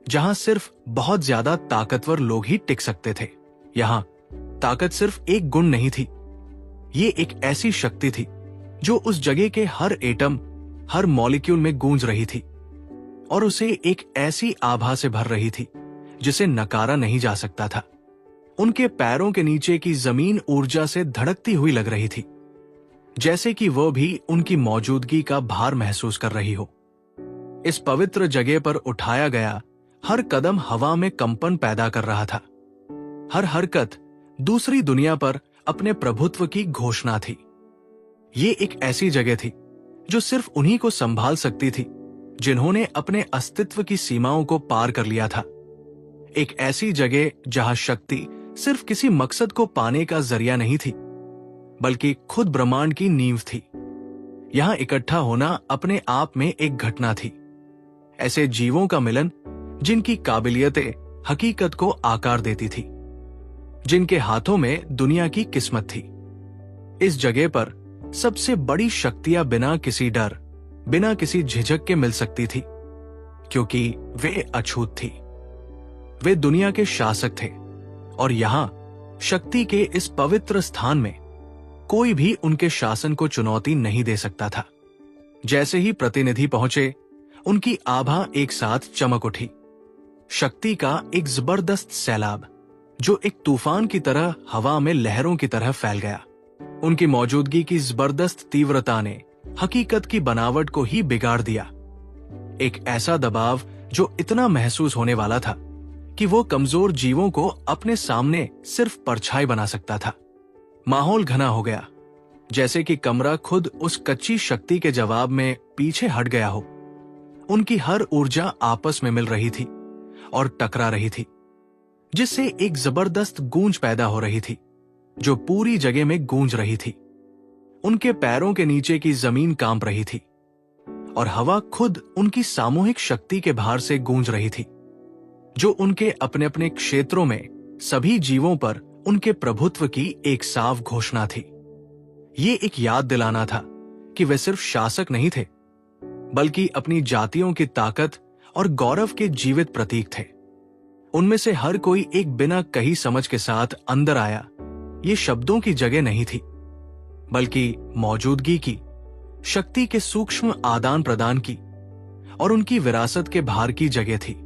A: जहां सिर्फ बहुत ज्यादा ताकतवर लोग ही टिक सकते थे। यहां ताकत सिर्फ एक गुण नहीं थी, ये एक ऐसी शक्ति थी जो उस जगह के हर एटम, हर मॉलिक्यूल में गूंज रही थी और उसे एक ऐसी आभा से भर रही थी जिसे नकारा नहीं जा सकता था। उनके पैरों के नीचे की जमीन ऊर्जा से धड़कती हुई लग रही थी, जैसे कि वह भी उनकी मौजूदगी का भार महसूस कर रही हो। इस पवित्र जगह पर उठाया गया हर कदम हवा में कंपन पैदा कर रहा था। हर हरकत दूसरी दुनिया पर अपने प्रभुत्व की घोषणा थी। ये एक ऐसी जगह थी जो सिर्फ उन्हीं को संभाल सकती थी जिन्होंने अपने अस्तित्व की सीमाओं को पार कर लिया था। एक ऐसी जगह जहां शक्ति सिर्फ किसी मकसद को पाने का जरिया नहीं थी, बल्कि खुद ब्रह्मांड की नींव थी। यहां इकट्ठा होना अपने आप में एक घटना थी, ऐसे जीवों का मिलन जिनकी काबिलियतें हकीकत को आकार देती थी, जिनके हाथों में दुनिया की किस्मत थी। इस जगह पर सबसे बड़ी शक्तियां बिना किसी डर, बिना किसी झिझक के मिल सकती थी, क्योंकि वे अछूत थी। वे दुनिया के शासक थे और यहां शक्ति के इस पवित्र स्थान में कोई भी उनके शासन को चुनौती नहीं दे सकता था। जैसे ही प्रतिनिधि पहुंचे, उनकी आभा एक साथ चमक उठी। शक्ति का एक जबरदस्त सैलाब जो एक तूफान की तरह हवा में लहरों की तरह फैल गया। उनकी मौजूदगी की जबरदस्त तीव्रता ने हकीकत की बनावट को ही बिगाड़ दिया। एक ऐसा दबाव जो इतना महसूस होने वाला था कि वो कमजोर जीवों को अपने सामने सिर्फ परछाई बना सकता था। माहौल घना हो गया, जैसे कि कमरा खुद उस कच्ची शक्ति के जवाब में पीछे हट गया हो। उनकी हर ऊर्जा आपस में मिल रही थी और टकरा रही थी, जिससे एक जबरदस्त गूंज पैदा हो रही थी जो पूरी जगह में गूंज रही थी। उनके पैरों के नीचे की जमीन कांप रही थी और हवा खुद उनकी सामूहिक शक्ति के भार से गूंज रही थी, जो उनके अपने अपने क्षेत्रों में सभी जीवों पर उनके प्रभुत्व की एक साफ घोषणा थी। ये एक याद दिलाना था कि वे सिर्फ शासक नहीं थे, बल्कि अपनी जातियों की ताकत और गौरव के जीवित प्रतीक थे। उनमें से हर कोई एक बिना कही समझ के साथ अंदर आया। ये शब्दों की जगह नहीं थी, बल्कि मौजूदगी की, शक्ति के सूक्ष्म आदान प्रदान की और उनकी विरासत के भार की जगह थी।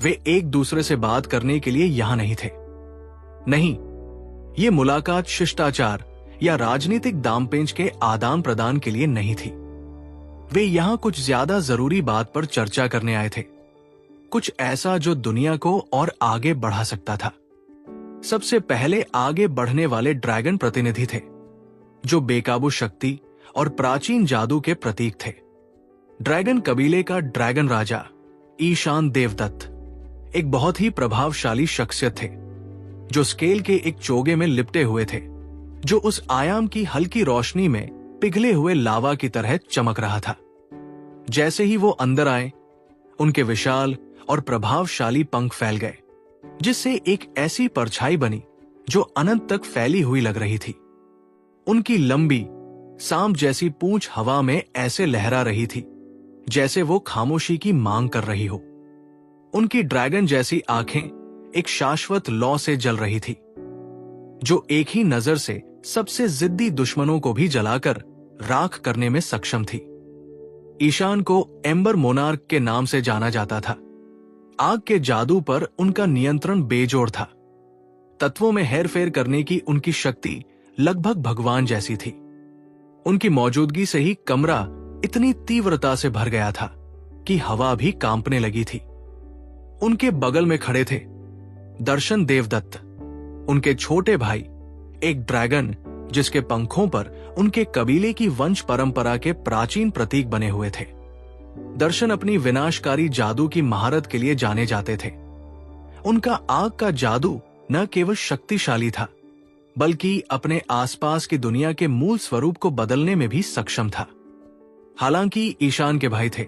A: वे एक दूसरे से बात करने के लिए यहां नहीं थे। नहीं, ये मुलाकात शिष्टाचार या राजनीतिक दांवपेच के आदान प्रदान के लिए नहीं थी। वे यहां कुछ ज्यादा जरूरी बात पर चर्चा करने आए थे, कुछ ऐसा जो दुनिया को और आगे बढ़ा सकता था। सबसे पहले आगे बढ़ने वाले ड्रैगन प्रतिनिधि थे, जो बेकाबू शक्ति और प्राचीन जादू के प्रतीक थे। ड्रैगन कबीले का ड्रैगन राजा ईशान देवदत्त एक बहुत ही प्रभावशाली शख्सियत थे, जो स्केल के एक चोगे में लिपटे हुए थे, जो उस आयाम की हल्की रोशनी में पिघले हुए लावा की तरह चमक रहा था। जैसे ही वो अंदर आए, उनके विशाल और प्रभावशाली पंख फैल गए, जिससे एक ऐसी परछाई बनी जो अनंत तक फैली हुई लग रही थी। उनकी लंबी सांप जैसी पूंछ हवा में ऐसे लहरा रही थी जैसे वो खामोशी की मांग कर रही हो। उनकी ड्रैगन जैसी आंखें एक शाश्वत लौ से जल रही थी, जो एक ही नजर से सबसे जिद्दी दुश्मनों को भी जलाकर राख करने में सक्षम थी। ईशान को एम्बर मोनार्क के नाम से जाना जाता था। आग के जादू पर उनका नियंत्रण बेजोड़ था। तत्वों में हेरफेर करने की उनकी शक्ति लगभग भगवान जैसी थी। उनकी मौजूदगी से ही कमरा इतनी तीव्रता से भर गया था कि हवा भी कांपने लगी थी। उनके बगल में खड़े थे दर्शन देवदत्त, उनके छोटे भाई, एक ड्रैगन जिसके पंखों पर उनके कबीले की वंश परंपरा के प्राचीन प्रतीक बने हुए थे। दर्शन अपनी विनाशकारी जादू की महारत के लिए जाने जाते थे। उनका आग का जादू न केवल शक्तिशाली था, बल्कि अपने आसपास की दुनिया के मूल स्वरूप को बदलने में भी सक्षम था। हालांकि ईशान के भाई थे,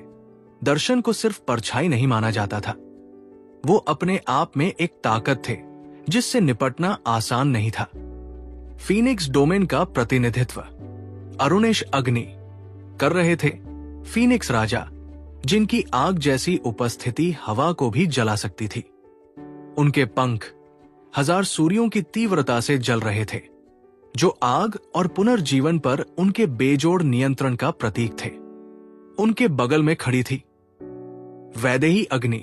A: दर्शन को सिर्फ परछाई नहीं माना जाता था। वो अपने आप में एक ताकत थे जिससे निपटना आसान नहीं था। फीनिक्स डोमेन का प्रतिनिधित्व अरुणेश अग्नि कर रहे थे। फीनिक्स राजा, जिनकी आग जैसी उपस्थिति हवा को भी जला सकती थी। उनके पंख हजार सूर्यों की तीव्रता से जल रहे थे, जो आग और पुनर्जीवन पर उनके बेजोड़ नियंत्रण का प्रतीक थे। उनके बगल में खड़ी थी वैदेही अग्नि,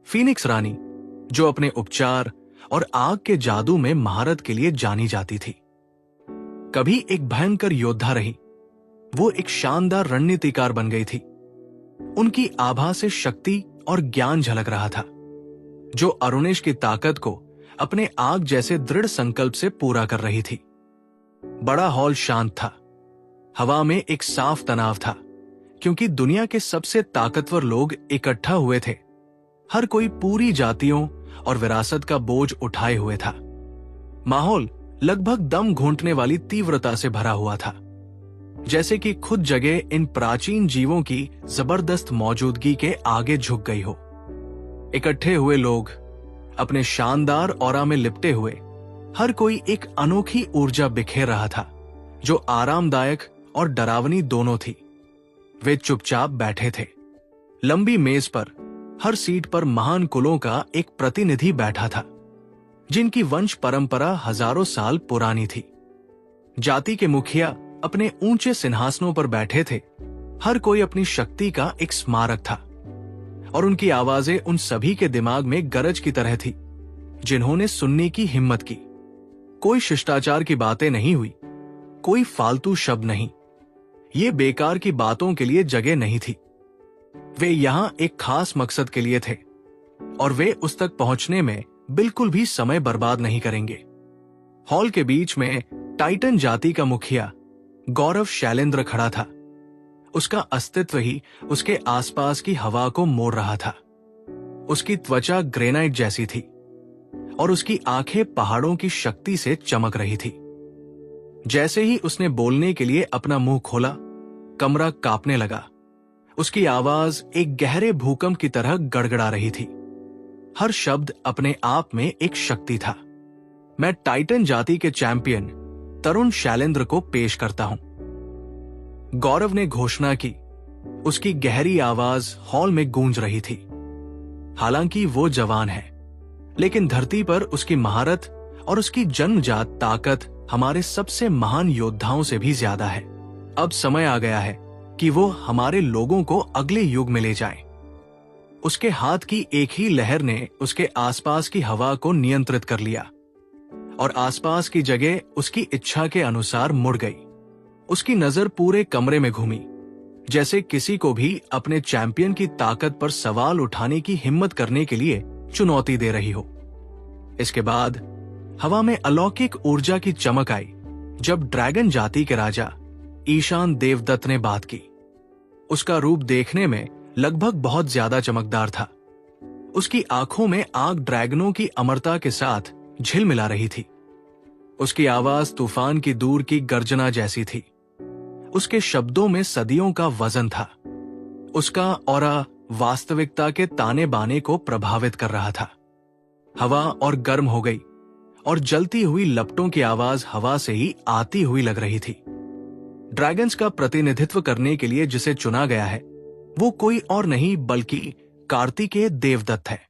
A: फीनिक्स रानी, जो अपने उपचार और आग के जादू में महारत के लिए जानी जाती थी। कभी एक भयंकर योद्धा रही, वो एक शानदार रणनीतिकार बन गई थी। उनकी आभा से शक्ति और ज्ञान झलक रहा था, जो अरुणेश की ताकत को अपने आग जैसे दृढ़ संकल्प से पूरा कर रही थी। बड़ा हॉल शांत था। हवा में एक साफ तनाव था, क्योंकि दुनिया के सबसे ताकतवर लोग इकट्ठा हुए थे। हर कोई पूरी जातियों और विरासत का बोझ उठाए हुए था। माहौल लगभग दम घोंटने वाली तीव्रता से भरा हुआ था, जैसे कि खुद जगह इन प्राचीन जीवों की जबरदस्त मौजूदगी के आगे झुक गई हो। इकट्ठे हुए लोग अपने शानदार ऑरा में लिपटे हुए, हर कोई एक अनोखी ऊर्जा बिखेर रहा था, जो आरामदायक और डरावनी दोनों थी। वे चुपचाप बैठे थे। लंबी मेज पर हर सीट पर महान कुलों का एक प्रतिनिधि बैठा था, जिनकी वंश परंपरा हजारों साल पुरानी थी। जाति के मुखिया अपने ऊंचे सिंहासनों पर बैठे थे। हर कोई अपनी शक्ति का एक स्मारक था, और उनकी आवाजें उन सभी के दिमाग में गरज की तरह थी, जिन्होंने सुनने की हिम्मत की। कोई शिष्टाचार की बातें नहीं हुई, कोई फालतू शब्द नहीं। ये बेकार की बातों के लिए जगह नहीं थी। वे यहां एक खास मकसद के लिए थे, और वे उस तक पहुंचने में बिल्कुल भी समय बर्बाद नहीं करेंगे। हॉल के बीच में टाइटन जाति का मुखिया गौरव शैलेंद्र खड़ा था। उसका अस्तित्व ही उसके आसपास की हवा को मोड़ रहा था। उसकी त्वचा ग्रेनाइट जैसी थी, और उसकी आंखें पहाड़ों की शक्ति से चमक रही थी। जैसे ही उसने बोलने के लिए अपना मुंह खोला, कमरा कांपने लगा। उसकी आवाज एक गहरे भूकंप की तरह गड़गड़ा रही थी। हर शब्द अपने आप में एक शक्ति था। मैं टाइटन जाति के चैंपियन तरुण शैलेंद्र को पेश करता हूं। गौरव ने घोषणा की। उसकी गहरी आवाज हॉल में गूंज रही थी। हालांकि वो जवान है, लेकिन धरती पर उसकी महारत और उसकी जन्मजात ताकत हमारे सबसे महान योद्धाओं से भी ज्यादा है। अब समय आ गया है कि वो हमारे लोगों को अगले युग में ले जाए। उसके हाथ की एक ही लहर ने उसके आसपास की हवा को नियंत्रित कर लिया और आसपास की जगह उसकी इच्छा के अनुसार मुड़ गई। उसकी नजर पूरे कमरे में घूमी, जैसे किसी को भी अपने चैंपियन की ताकत पर सवाल उठाने की हिम्मत करने के लिए चुनौती दे रही हो। इसके बाद हवा में अलौकिक ऊर्जा की चमक आई जब ड्रैगन जाति के राजा ईशान देवदत्त ने बात की। उसका रूप देखने में लगभग बहुत ज्यादा चमकदार था। उसकी आंखों में आग ड्रैगनों की अमरता के साथ झिलमिला रही थी। उसकी आवाज तूफान की दूर की गर्जना जैसी थी। उसके शब्दों में सदियों का वजन था। उसका ऑरा वास्तविकता के ताने बाने को प्रभावित कर रहा था। हवा और गर्म हो गई और जलती हुई लपटों की आवाज हवा से ही आती हुई लग रही थी। ड्रैगन्स का प्रतिनिधित्व करने के लिए जिसे चुना गया है वो कोई और नहीं बल्कि कार्तिकेय देवदत्त है।